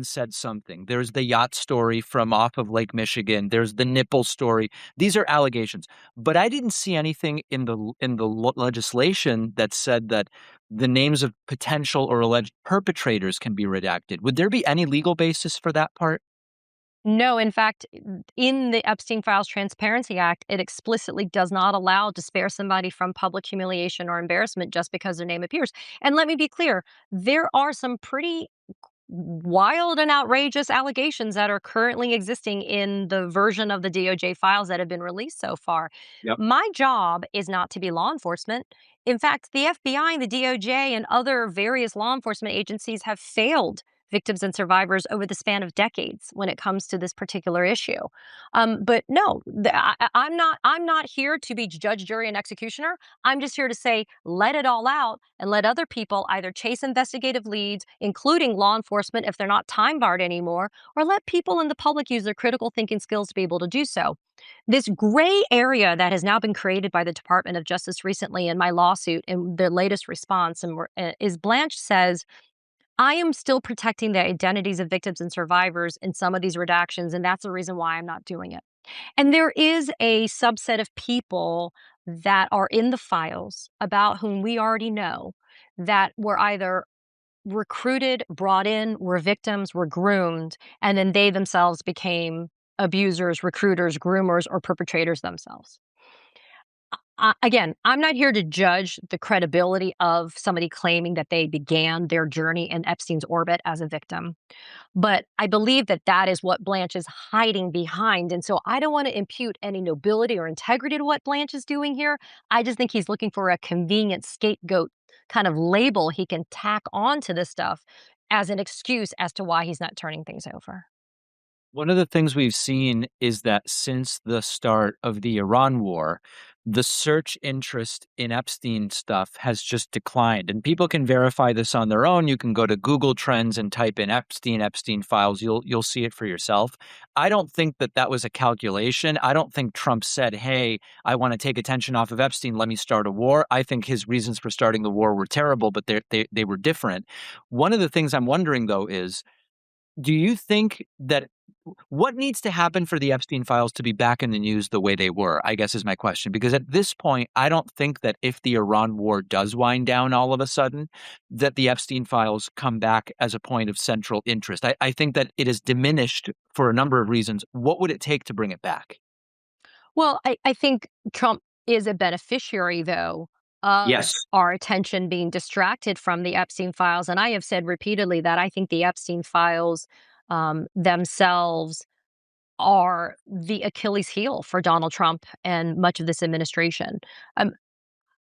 said something. There's the yacht story from off of Lake Michigan. There's the nipple story. These are allegations. But I didn't see anything in the legislation that said that the names of potential or alleged perpetrators can be redacted. Would there be any legal basis for that part? No, in fact, in the Epstein Files Transparency Act, it explicitly does not allow to spare somebody from public humiliation or embarrassment just because their name appears. And let me be clear, there are some pretty wild and outrageous allegations that are currently existing in the version of the DOJ files that have been released so far. Yep. My job is not to be law enforcement. In fact, the FBI and the DOJ and other various law enforcement agencies have failed victims and survivors over the span of decades when it comes to this particular issue. But no, I'm not here to be judge, jury, and executioner. I'm just here to say, let it all out and let other people either chase investigative leads, including law enforcement if they're not time barred anymore, or let people in the public use their critical thinking skills to be able to do so. This gray area that has now been created by the Department of Justice recently in my lawsuit in their latest response is Blanche says, I am still protecting the identities of victims and survivors in some of these redactions, and that's the reason why I'm not doing it. And there is a subset of people that are in the files about whom we already know that were either recruited, brought in, were victims, were groomed, and then they themselves became abusers, recruiters, groomers, or perpetrators themselves. Again, I'm not here to judge the credibility of somebody claiming that they began their journey in Epstein's orbit as a victim. But I believe that that is what Blanche is hiding behind. And so I don't want to impute any nobility or integrity to what Blanche is doing here. I just think he's looking for a convenient scapegoat kind of label he can tack on to this stuff as an excuse as to why he's not turning things over. One of the things we've seen is that since the start of the Iran war, the search interest in Epstein stuff has just declined. And people can verify this on their own. You can go to Google Trends and type in Epstein files. You'll see it for yourself. I don't think that was a calculation. I don't think Trump said, hey, I want to take attention off of Epstein. Let me start a war. I think his reasons for starting the war were terrible, but they were different. One of the things I'm wondering, though, is do you think that what needs to happen for the Epstein files to be back in the news the way they were, I guess is my question. Because at this point, I don't think that if the Iran war does wind down all of a sudden, that the Epstein files come back as a point of central interest. I think that it is diminished for a number of reasons. What would it take to bring it back? Well, I think Trump is a beneficiary, though, of Yes. our attention being distracted from the Epstein files. And I have said repeatedly that I think the Epstein files themselves are the Achilles heel for Donald Trump and much of this administration.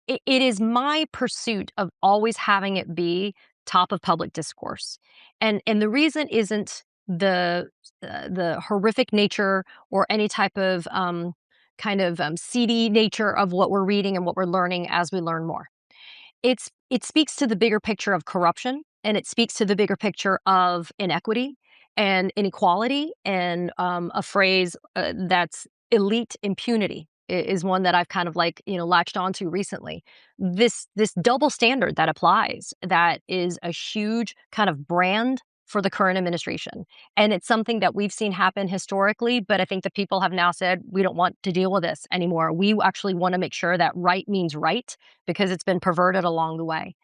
It is my pursuit of always having it be top of public discourse, and the reason isn't the horrific nature or any type of seedy nature of what we're reading and what we're learning as we learn more. It speaks to the bigger picture of corruption, and it speaks to the bigger picture of inequity and inequality, and a phrase that's elite impunity is one that I've kind of latched onto recently. This double standard that applies, that is a huge kind of brand for the current administration. And it's something that we've seen happen historically, but I think the people have now said, we don't want to deal with this anymore. We actually want to make sure that right means right because it's been perverted along the way.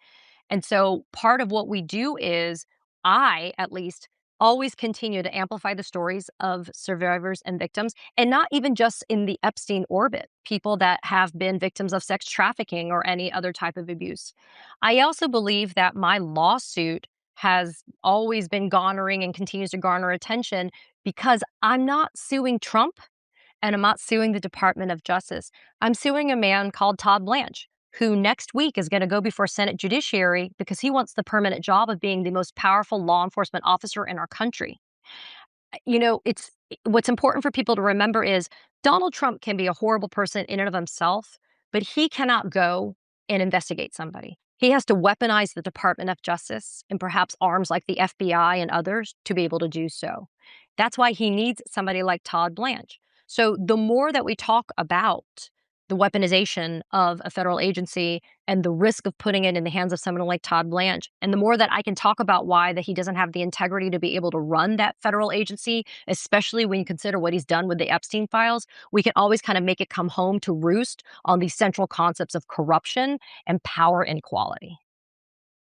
And so part of what we do is, I, at least, always continue to amplify the stories of survivors and victims, and not even just in the Epstein orbit, people that have been victims of sex trafficking or any other type of abuse. I also believe that my lawsuit has always been garnering and continues to garner attention because I'm not suing Trump and I'm not suing the Department of Justice. I'm suing a man called Todd Blanche, who next week is going to go before Senate Judiciary because he wants the permanent job of being the most powerful law enforcement officer in our country. It's what's important for people to remember is Donald Trump can be a horrible person in and of himself, but he cannot go and investigate somebody. He has to weaponize the Department of Justice and perhaps arms like the FBI and others to be able to do so. That's why he needs somebody like Todd Blanche. So the more that we talk about the weaponization of a federal agency and the risk of putting it in the hands of someone like Todd Blanche, and the more that I can talk about why that he doesn't have the integrity to be able to run that federal agency, especially when you consider what he's done with the Epstein files, we can always kind of make it come home to roost on these central concepts of corruption and power inequality.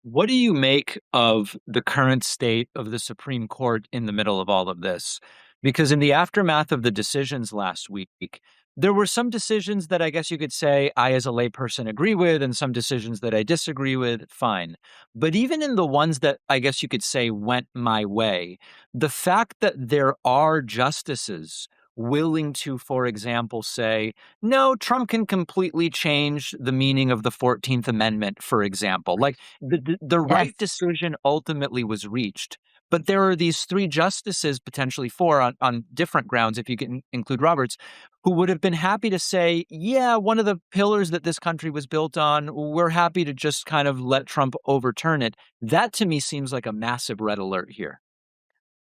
What do you make of the current state of the Supreme Court in the middle of all of this? Because in the aftermath of the decisions last week, there were some decisions that I guess you could say I, as a layperson, agree with, and some decisions that I disagree with. Fine. But even in the ones that I guess you could say went my way, the fact that there are justices willing to, for example, say, no, Trump can completely change the meaning of the 14th Amendment, for example. Like the right Yes. decision ultimately was reached. But there are these three justices, potentially four on different grounds, if you can include Roberts, who would have been happy to say, yeah, one of the pillars that this country was built on, we're happy to just kind of let Trump overturn it. That to me seems like a massive red alert here.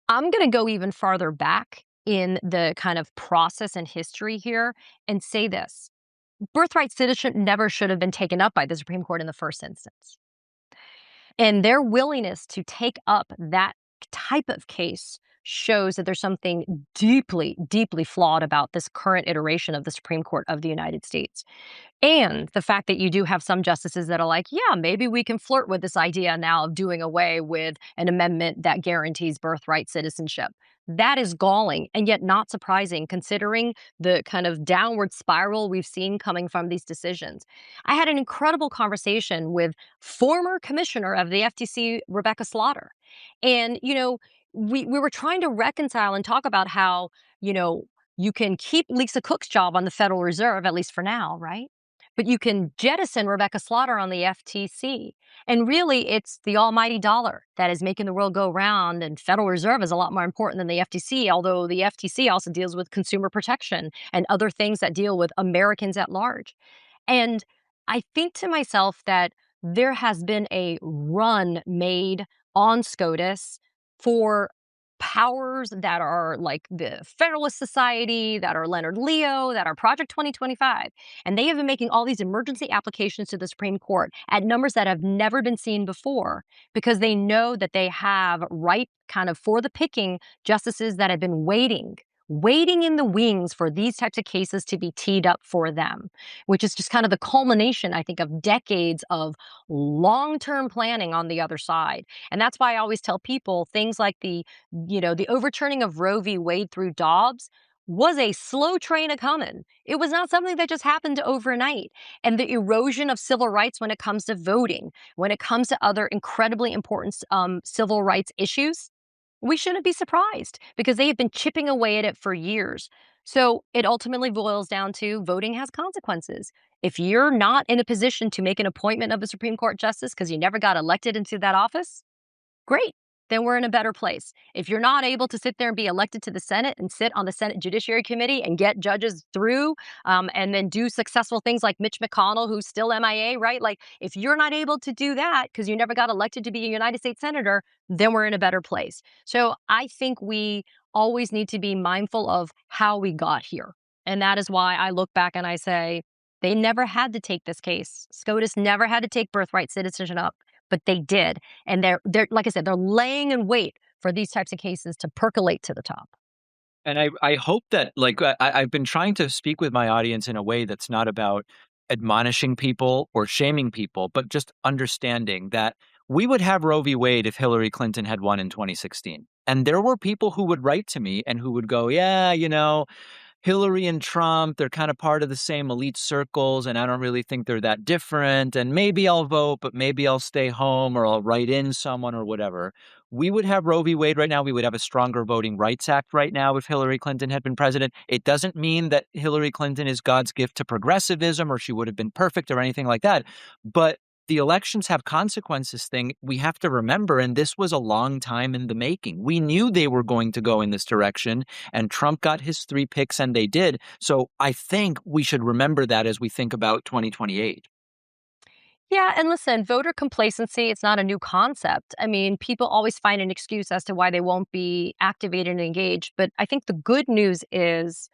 I'm going to go even farther back in the kind of process and history here and say this. Birthright citizenship never should have been taken up by the Supreme Court in the first instance. And their willingness to take up that type of case shows that there's something deeply, deeply flawed about this current iteration of the Supreme Court of the United States. And the fact that you do have some justices that are like, yeah, maybe we can flirt with this idea now of doing away with an amendment that guarantees birthright citizenship. That is galling and yet not surprising considering the kind of downward spiral we've seen coming from these decisions. I had an incredible conversation with former commissioner of the FTC, Rebecca Slaughter. And, we were trying to reconcile and talk about how, you can keep Lisa Cook's job on the Federal Reserve, at least for now, right? But you can jettison Rebecca Slaughter on the FTC. And really, it's the almighty dollar that is making the world go round. And Federal Reserve is a lot more important than the FTC, although the FTC also deals with consumer protection and other things that deal with Americans at large. And I think to myself that there has been a run made on SCOTUS for powers that are like the Federalist Society, that are Leonard Leo, that are Project 2025. And they have been making all these emergency applications to the Supreme Court at numbers that have never been seen before because they know that they have right kind of for the picking justices that have been waiting in the wings for these types of cases to be teed up for them, which is just kind of the culmination, I think, of decades of long-term planning on the other side. And that's why I always tell people things like the overturning of Roe v. Wade through Dobbs was a slow train a coming. It was not something that just happened overnight. And the erosion of civil rights when it comes to voting, when it comes to other incredibly important civil rights issues, we shouldn't be surprised because they have been chipping away at it for years. So it ultimately boils down to voting has consequences. If you're not in a position to make an appointment of a Supreme Court justice because you never got elected into that office, great. Then we're in a better place. If you're not able to sit there and be elected to the Senate and sit on the Senate Judiciary Committee and get judges through and then do successful things like Mitch McConnell, who's still MIA, right? Like if you're not able to do that because you never got elected to be a United States Senator, then we're in a better place. So I think we always need to be mindful of how we got here. And that is why I look back and I say, they never had to take this case. SCOTUS never had to take birthright citizenship up. But they did. And they're like I said, they're laying in wait for these types of cases to percolate to the top. And I hope that, like, I've been trying to speak with my audience in a way that's not about admonishing people or shaming people, but just understanding that we would have Roe v. Wade if Hillary Clinton had won in 2016. And there were people who would write to me and who would go, yeah, Hillary and Trump, they're kind of part of the same elite circles, and I don't really think they're that different. And maybe I'll vote, but maybe I'll stay home or I'll write in someone or whatever. We would have Roe v. Wade right now. We would have a stronger Voting Rights Act right now if Hillary Clinton had been president. It doesn't mean that Hillary Clinton is God's gift to progressivism or she would have been perfect or anything like that. But the elections have consequences thing we have to remember, and this was a long time in the making. We knew they were going to go in this direction, and Trump got his 3 picks, and they did. So I think we should remember that as we think about 2028. Yeah, and listen, voter complacency, it's not a new concept. I mean, people always find an excuse as to why they won't be activated and engaged. But I think the good news is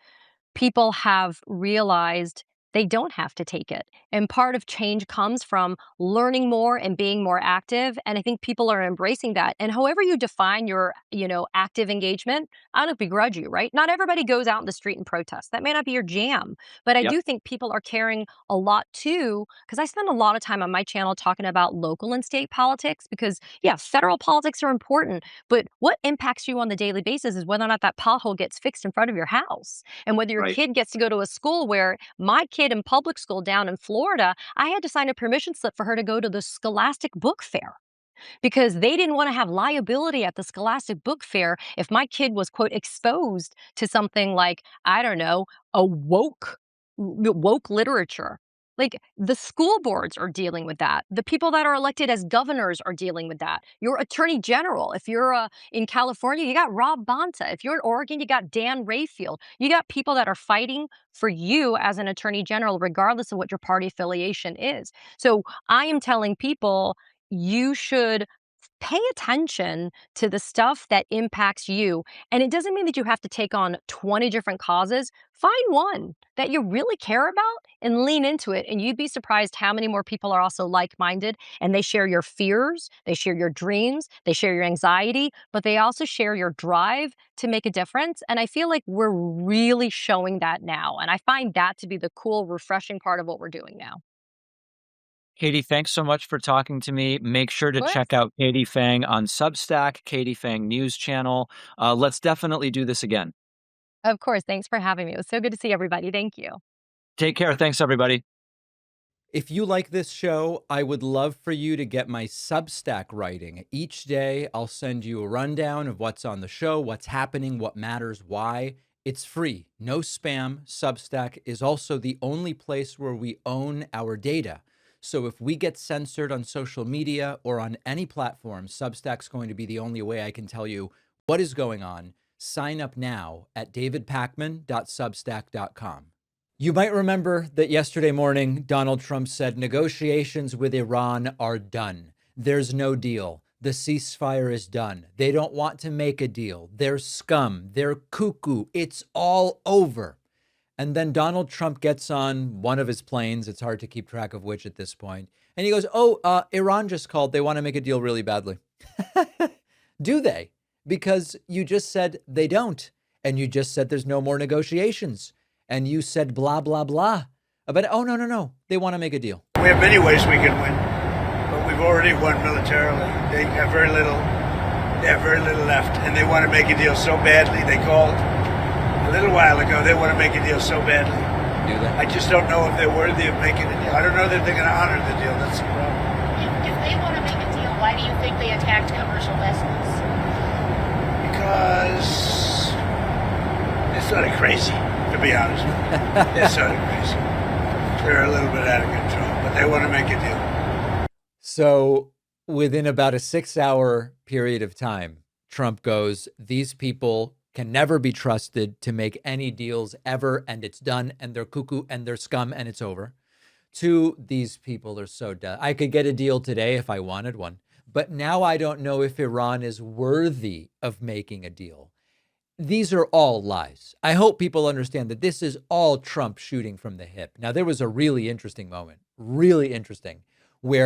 people have realized they don't have to take it. And part of change comes from learning more and being more active. And I think people are embracing that. And however you define your, active engagement, I don't begrudge you, right? Not everybody goes out in the street and protest. That may not be your jam. But I Yep. do think people are caring a lot too, because I spend a lot of time on my channel talking about local and state politics because, yeah, federal politics are important. But what impacts you on the daily basis is whether or not that pothole gets fixed in front of your house and whether your Right. kid gets to go to a school where my kid in public school down in Florida, I had to sign a permission slip for her to go to the Scholastic Book Fair because they didn't want to have liability at the Scholastic Book Fair if my kid was, quote, exposed to something like, I don't know, a woke literature. Like the school boards are dealing with that. The people that are elected as governors are dealing with that. Your attorney general, if you're in California, you got Rob Bonta. If you're in Oregon, you got Dan Rayfield. You got people that are fighting for you as an attorney general, regardless of what your party affiliation is. So I am telling people you should pay attention to the stuff that impacts you. And it doesn't mean that you have to take on 20 different causes. Find one that you really care about and lean into it. And you'd be surprised how many more people are also like-minded and they share your fears, they share your dreams, they share your anxiety, but they also share your drive to make a difference. And I feel like we're really showing that now. And I find that to be the cool, refreshing part of what we're doing now. Katie, thanks so much for talking to me. Make sure to Of course. check out Katie Phang on Substack, Katie Phang News Channel. Let's definitely do this again. Of course. Thanks for having me. It was so good to see everybody. Thank you. Take care. Thanks, everybody. If you like this show, I would love for you to get my Substack writing. Each day, I'll send you a rundown of what's on the show, what's happening, what matters, why. It's free, no spam. Substack is also the only place where we own our data. So if we get censored on social media or on any platform, Substack's going to be the only way I can tell you what is going on. Sign up now at davidpakman.substack.com. You might remember that yesterday morning, Donald Trump said negotiations with Iran are done. There's no deal. The ceasefire is done. They don't want to make a deal. They're scum. They're cuckoo. It's all over. And then Donald Trump gets on one of his planes. It's hard to keep track of which at this point. And he goes, Iran just called. They want to make a deal really badly. Do they? Because you just said they don't. And you just said there's no more negotiations. And you said blah, blah, blah. But no. They want to make a deal. We have many ways we can win, but we've already won militarily. They have very little left, and they want to make a deal so badly. They called a little while ago. They want to make a deal so badly. Do they? I just don't know if they're worthy of making a deal. I don't know that they're going to honor the deal. That's the problem. If they want to make a deal, why do you think they attacked commercial vessels? Because they're sort of crazy, to be honest with you. They're sort of crazy. They're a little bit out of control, but they want to make a deal. So within about a 6-hour period of time, Trump goes, these people can never be trusted to make any deals ever, and it's done, and they're cuckoo, and they're scum, and it's over. To these people are so dumb. I could get a deal today if I wanted one, but now I don't know if Iran is worthy of making a deal. These are all lies. I hope people understand that this is all Trump shooting from the hip. Now, there was a really interesting moment, where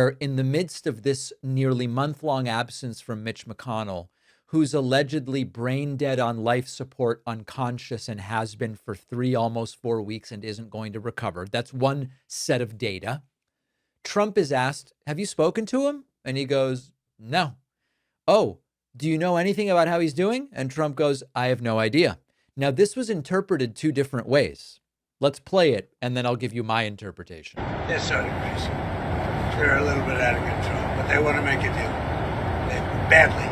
in the midst of this nearly month-long absence from Mitch McConnell, who's allegedly brain dead on life support, unconscious, and has been for 3, almost 4 weeks and isn't going to recover. That's one set of data. Trump is asked, have you spoken to him? And he goes, no. Oh, do you know anything about how he's doing? And Trump goes, I have no idea. Now, this was interpreted 2 different ways. Let's play it, and then I'll give you my interpretation. They're sort of crazy. They're a little bit out of control, but they want to make a deal. Badly.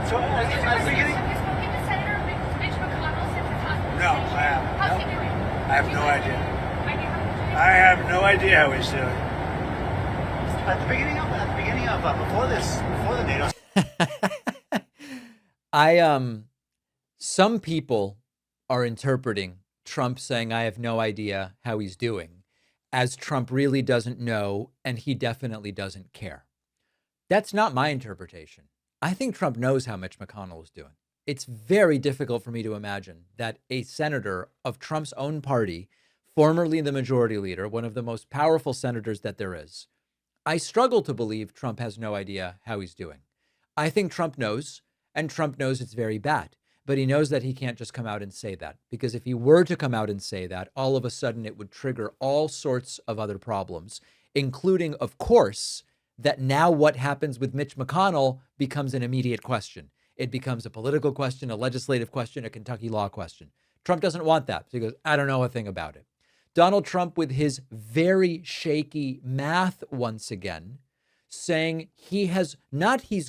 So, have you spoken to Senator Mitch McConnell since the hospital? No, I haven't. How's he doing? I have no idea. I have no idea how he's doing. At the beginning of before the date. Some people are interpreting Trump saying, I have no idea how he's doing, as Trump really doesn't know, and he definitely doesn't care. That's not my interpretation. I think Trump knows how Mitch McConnell is doing. It's very difficult for me to imagine that a senator of Trump's own party, formerly the majority leader, one of the most powerful senators that there is, I struggle to believe Trump has no idea how he's doing. I think Trump knows, and Trump knows it's very bad. But he knows that he can't just come out and say that, because if he were to come out and say that, all of a sudden it would trigger all sorts of other problems, including, of course, that now what happens with Mitch McConnell becomes an immediate question. It becomes a political question, a legislative question, a Kentucky law question. Trump doesn't want that. So he goes, I don't know a thing about it. Donald Trump, with his very shaky math once again, saying he's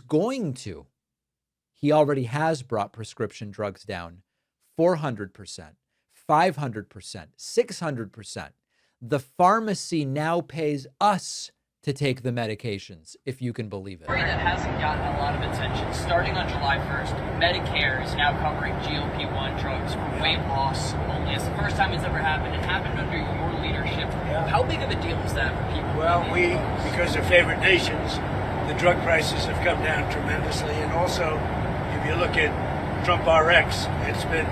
going to. He already has brought prescription drugs down 400%, 500%, 600%. The pharmacy now pays us to take the medications, if you can believe it. A story that hasn't gotten a lot of attention. Starting on July 1st, Medicare is now covering GLP-1 drugs for weight loss only. It's the first time it's ever happened. It happened under your leadership. Yeah. How big of a deal is that for people? Well, because they're favored nations, the drug prices have come down tremendously. And also, if you look at Trump RX, it's been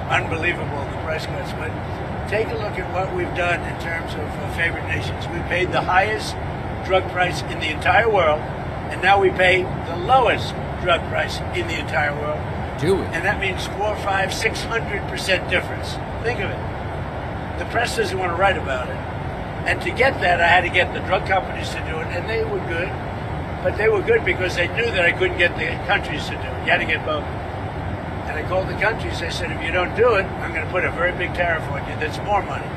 unbelievable, the price cuts. But take a look at what we've done in terms of favored nations. We paid the highest drug price in the entire world, and now we pay the lowest drug price in the entire world. Do we? And that means 400, 500, 600% difference. Think of it. The press doesn't want to write about it. And to get that, I had to get the drug companies to do it, and they were good. But they were good because they knew that I couldn't get the countries to do it. You had to get both. And I called the countries. I said, if you don't do it, I'm going to put a very big tariff on you. That's more money.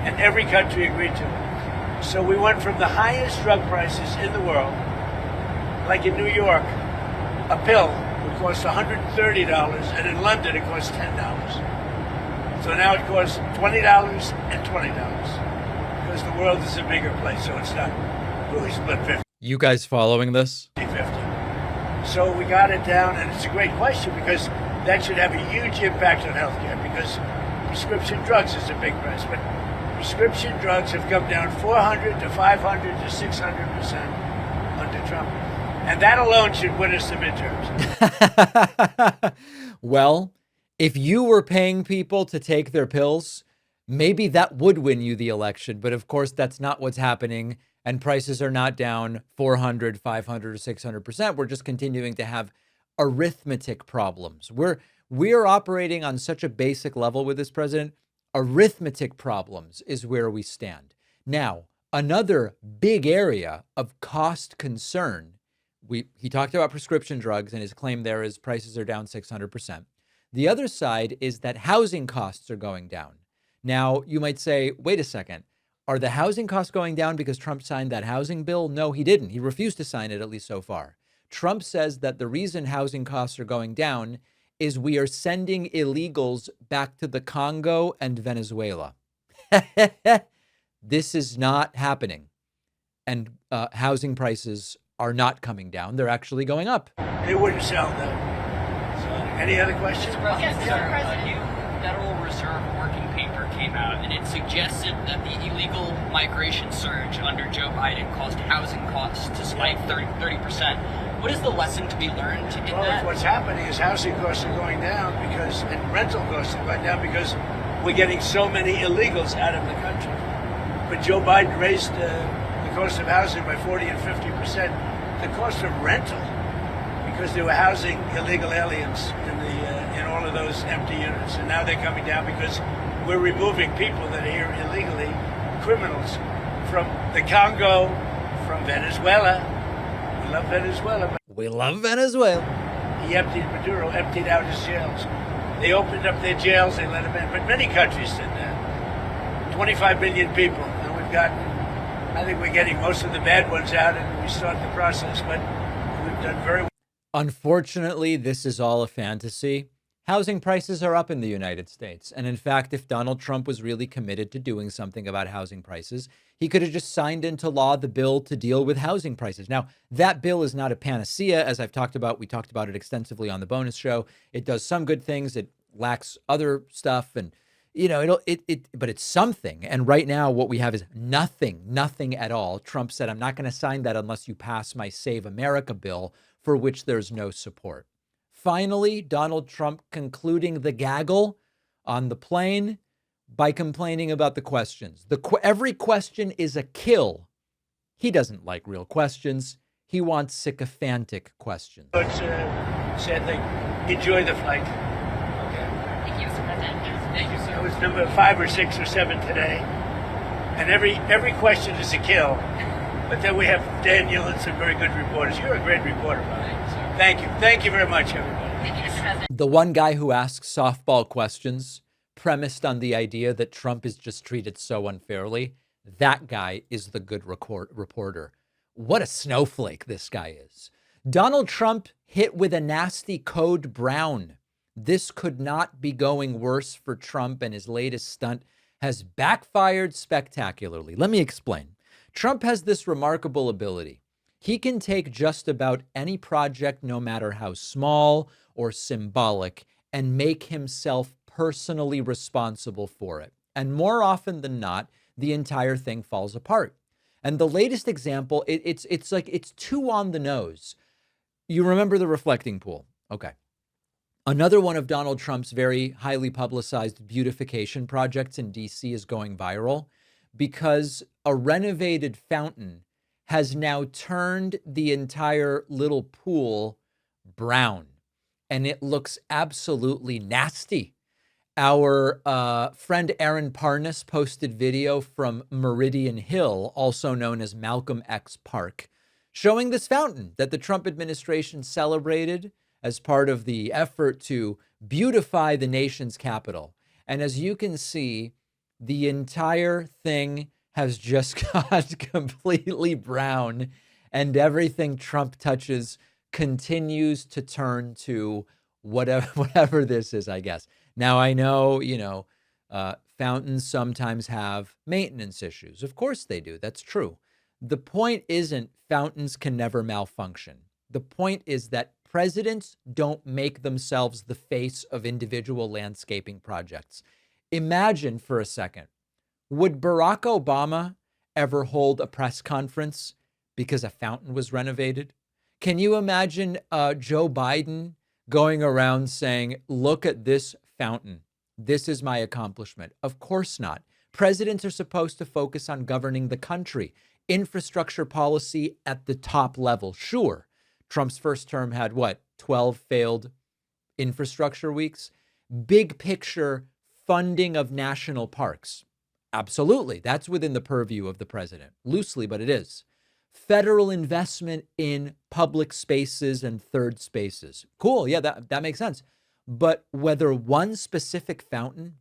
And every country agreed to it. So we went from the highest drug prices in the world, like in New York, a pill would cost $130, and in London it costs $10. So now it costs $20 and $20 because the world is a bigger place, so it's not really split 50. You guys following this? 50. So we got it down, and it's a great question because that should have a huge impact on healthcare because prescription drugs is a big price, but prescription drugs have come down 400 to 500 to 600% under Trump. And that alone should win us the midterms. Well, if you were paying people to take their pills, maybe that would win you the election. But of course, that's not what's happening. And prices are not down 400, 500, or 600%. We're just continuing to have arithmetic problems. We're operating on such a basic level with this president. Arithmetic problems is where we stand. Now, another big area of cost concern, he talked about prescription drugs, and his claim there is prices are down 600%. The other side is that housing costs are going down. Now, you might say, wait a second, are the housing costs going down because Trump signed that housing bill? No, he didn't. He refused to sign it, at least so far. Trump says that the reason housing costs are going down is we are sending illegals back to the Congo and Venezuela. This is not happening. And housing prices are not coming down. They're actually going up. They wouldn't sell them. So, any other questions? Yes, sir. A new Federal Reserve working paper came out, and it suggested that the illegal migration surge under Joe Biden caused housing costs to spike 30%. What is the lesson to be learned in that? What's happening is housing costs are going down and rental costs are going down because we're getting so many illegals out of the country. But Joe Biden raised the cost of housing by 40 and 50%. The cost of rental, because they were housing illegal aliens in all of those empty units, and now they're coming down because we're removing people that are here illegally, criminals from the Congo, from Venezuela. We love Venezuela. We love Venezuela. Maduro emptied out his jails. They opened up their jails, they let them in. But many countries did that. 25 million people. And I think we're getting most of the bad ones out and we start the process. But we've done very well. Unfortunately, this is all a fantasy. Housing prices are up in the United States. And in fact, if Donald Trump was really committed to doing something about housing prices, he could have just signed into law the bill to deal with housing prices. Now, that bill is not a panacea, as I've talked about. We talked about it extensively on the bonus show. It does some good things. It lacks other stuff. And, but it's something. And right now, what we have is nothing at all. Trump said, I'm not going to sign that unless you pass my Save America bill, for which there's no support. Finally, Donald Trump concluding the gaggle on the plane by complaining about the questions. Every question is a kill. He doesn't like real questions. He wants sycophantic questions. Said they enjoy the flight. Okay. Thank you, Mr. President. Thank you, sir. It was number 5 or 6 or 7 today. And every question is a kill. But then we have Daniel and some very good reporters. You're a great reporter, Bob. Thank you. Thank you very much, everybody. Thank you, Mr. President. The one guy who asks softball questions premised on the idea that Trump is just treated so unfairly, that guy is the good reporter. What a snowflake this guy is. Donald Trump hit with a nasty code brown. This could not be going worse for Trump, and his latest stunt has backfired spectacularly. Let me explain. Trump has this remarkable ability. He can take just about any project, no matter how small or symbolic, and make himself personally responsible for it. And more often than not, the entire thing falls apart. And the latest example, it's too on the nose. You remember the reflecting pool. Okay. Another one of Donald Trump's very highly publicized beautification projects in DC is going viral because a renovated fountain has now turned the entire little pool brown, and it looks absolutely nasty. Our friend Aaron Parnas posted video from Meridian Hill, also known as Malcolm X Park, showing this fountain that the Trump administration celebrated as part of the effort to beautify the nation's capital. And as you can see, the entire thing has just got completely brown, and everything Trump touches continues to turn to whatever this is, I guess. Now, I know, fountains sometimes have maintenance issues. Of course they do. That's true. The point isn't fountains can never malfunction. The point is that presidents don't make themselves the face of individual landscaping projects. Imagine for a second, would Barack Obama ever hold a press conference because a fountain was renovated? Can you imagine Joe Biden going around saying, look at this fountain. This is my accomplishment? Of course not. Presidents are supposed to focus on governing the country. Infrastructure policy at the top level. Sure, Trump's first term had 12 failed infrastructure weeks? Big picture funding of national parks. Absolutely. That's within the purview of the president. Loosely, but it is. Federal investment in public spaces and third spaces. Cool. Yeah, that makes sense. But whether one specific fountain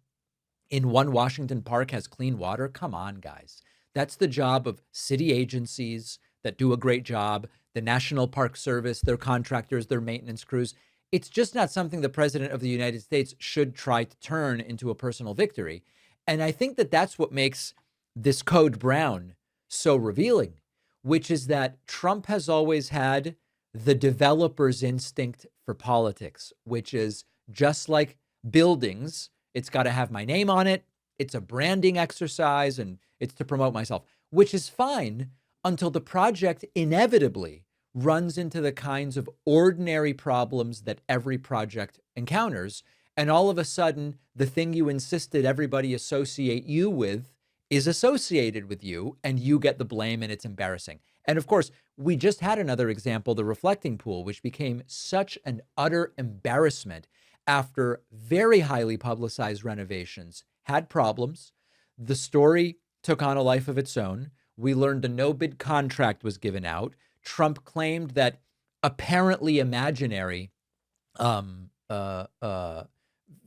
in one Washington park has clean water, come on, guys. That's the job of city agencies that do a great job, the National Park Service, their contractors, their maintenance crews. It's just not something the president of the United States should try to turn into a personal victory. And I think that that's what makes this Code Brown so revealing, which is that Trump has always had the developer's instinct for politics, which is just like buildings. It's got to have my name on it. It's a branding exercise and it's to promote myself, which is fine until the project inevitably runs into the kinds of ordinary problems that every project encounters. And all of a sudden, the thing you insisted everybody associate you with is associated with you, and you get the blame, and it's embarrassing. And of course, we just had another example, the reflecting pool, which became such an utter embarrassment after very highly publicized renovations had problems. The story took on a life of its own. We learned a no-bid contract was given out. Trump claimed that apparently imaginary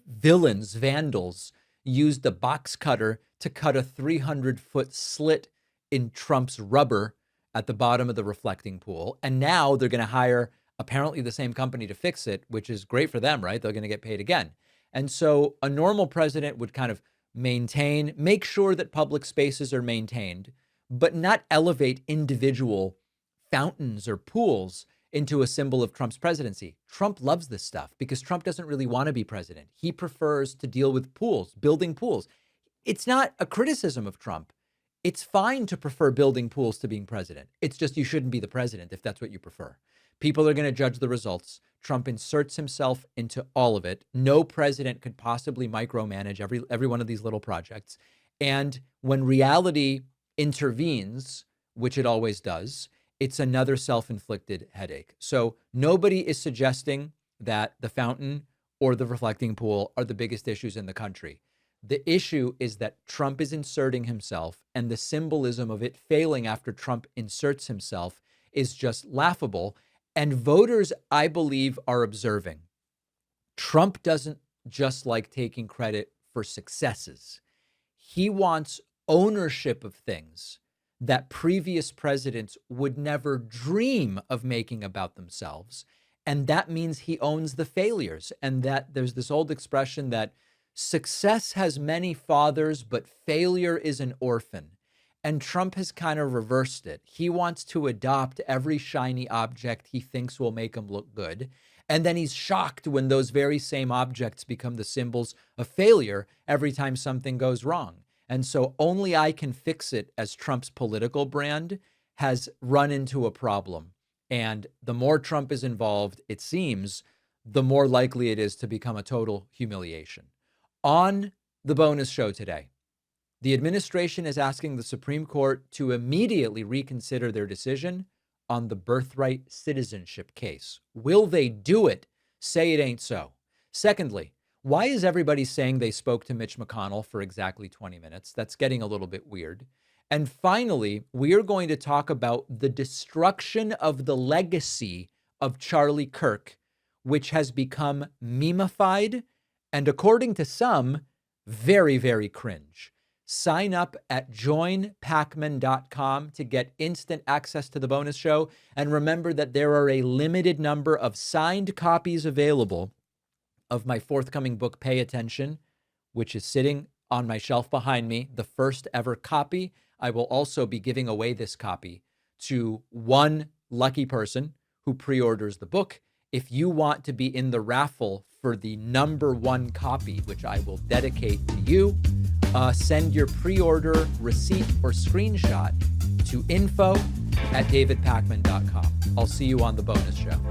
villains, vandals, used a box cutter to cut a 300-foot slit in Trump's rubber at the bottom of the reflecting pool. And now they're going to hire apparently the same company to fix it, which is great for them, right? They're going to get paid again. And so a normal president would kind of make sure that public spaces are maintained, but not elevate individual fountains or pools into a symbol of Trump's presidency. Trump loves this stuff because Trump doesn't really want to be president. He prefers to deal with pools, building pools. It's not a criticism of Trump. It's fine to prefer building pools to being president. It's just you shouldn't be the president if that's what you prefer. People are going to judge the results. Trump inserts himself into all of it. No president could possibly micromanage every one of these little projects. And when reality intervenes, which it always does, it's another self-inflicted headache. So nobody is suggesting that the fountain or the reflecting pool are the biggest issues in the country. The issue is that Trump is inserting himself, and the symbolism of it failing after Trump inserts himself is just laughable. And voters, I believe, are observing. Trump doesn't just like taking credit for successes. He wants ownership of things that previous presidents would never dream of making about themselves. And that means he owns the failures. And that there's this old expression that success has many fathers, but failure is an orphan. And Trump has kind of reversed it. He wants to adopt every shiny object he thinks will make him look good. And then he's shocked when those very same objects become the symbols of failure every time something goes wrong. And so only I can fix it as Trump's political brand has run into a problem. And the more Trump is involved, it seems, the more likely it is to become a total humiliation. On the bonus show today, the administration is asking the Supreme Court to immediately reconsider their decision on the birthright citizenship case. Will they do it? Say it ain't so. Secondly, why is everybody saying they spoke to Mitch McConnell for exactly 20 minutes? That's getting a little bit weird. And finally, we are going to talk about the destruction of the legacy of Charlie Kirk, which has become memified and, according to some, very, very cringe. Sign up at joinpakman.com to get instant access to the bonus show. And remember that there are a limited number of signed copies available of my forthcoming book, Pay Attention, which is sitting on my shelf behind me, the first ever copy. I will also be giving away this copy to one lucky person who pre-orders the book. If you want to be in the raffle for the #1 copy, which I will dedicate to you, send your pre-order receipt or screenshot to info@davidpakman.com. I'll see you on the bonus show.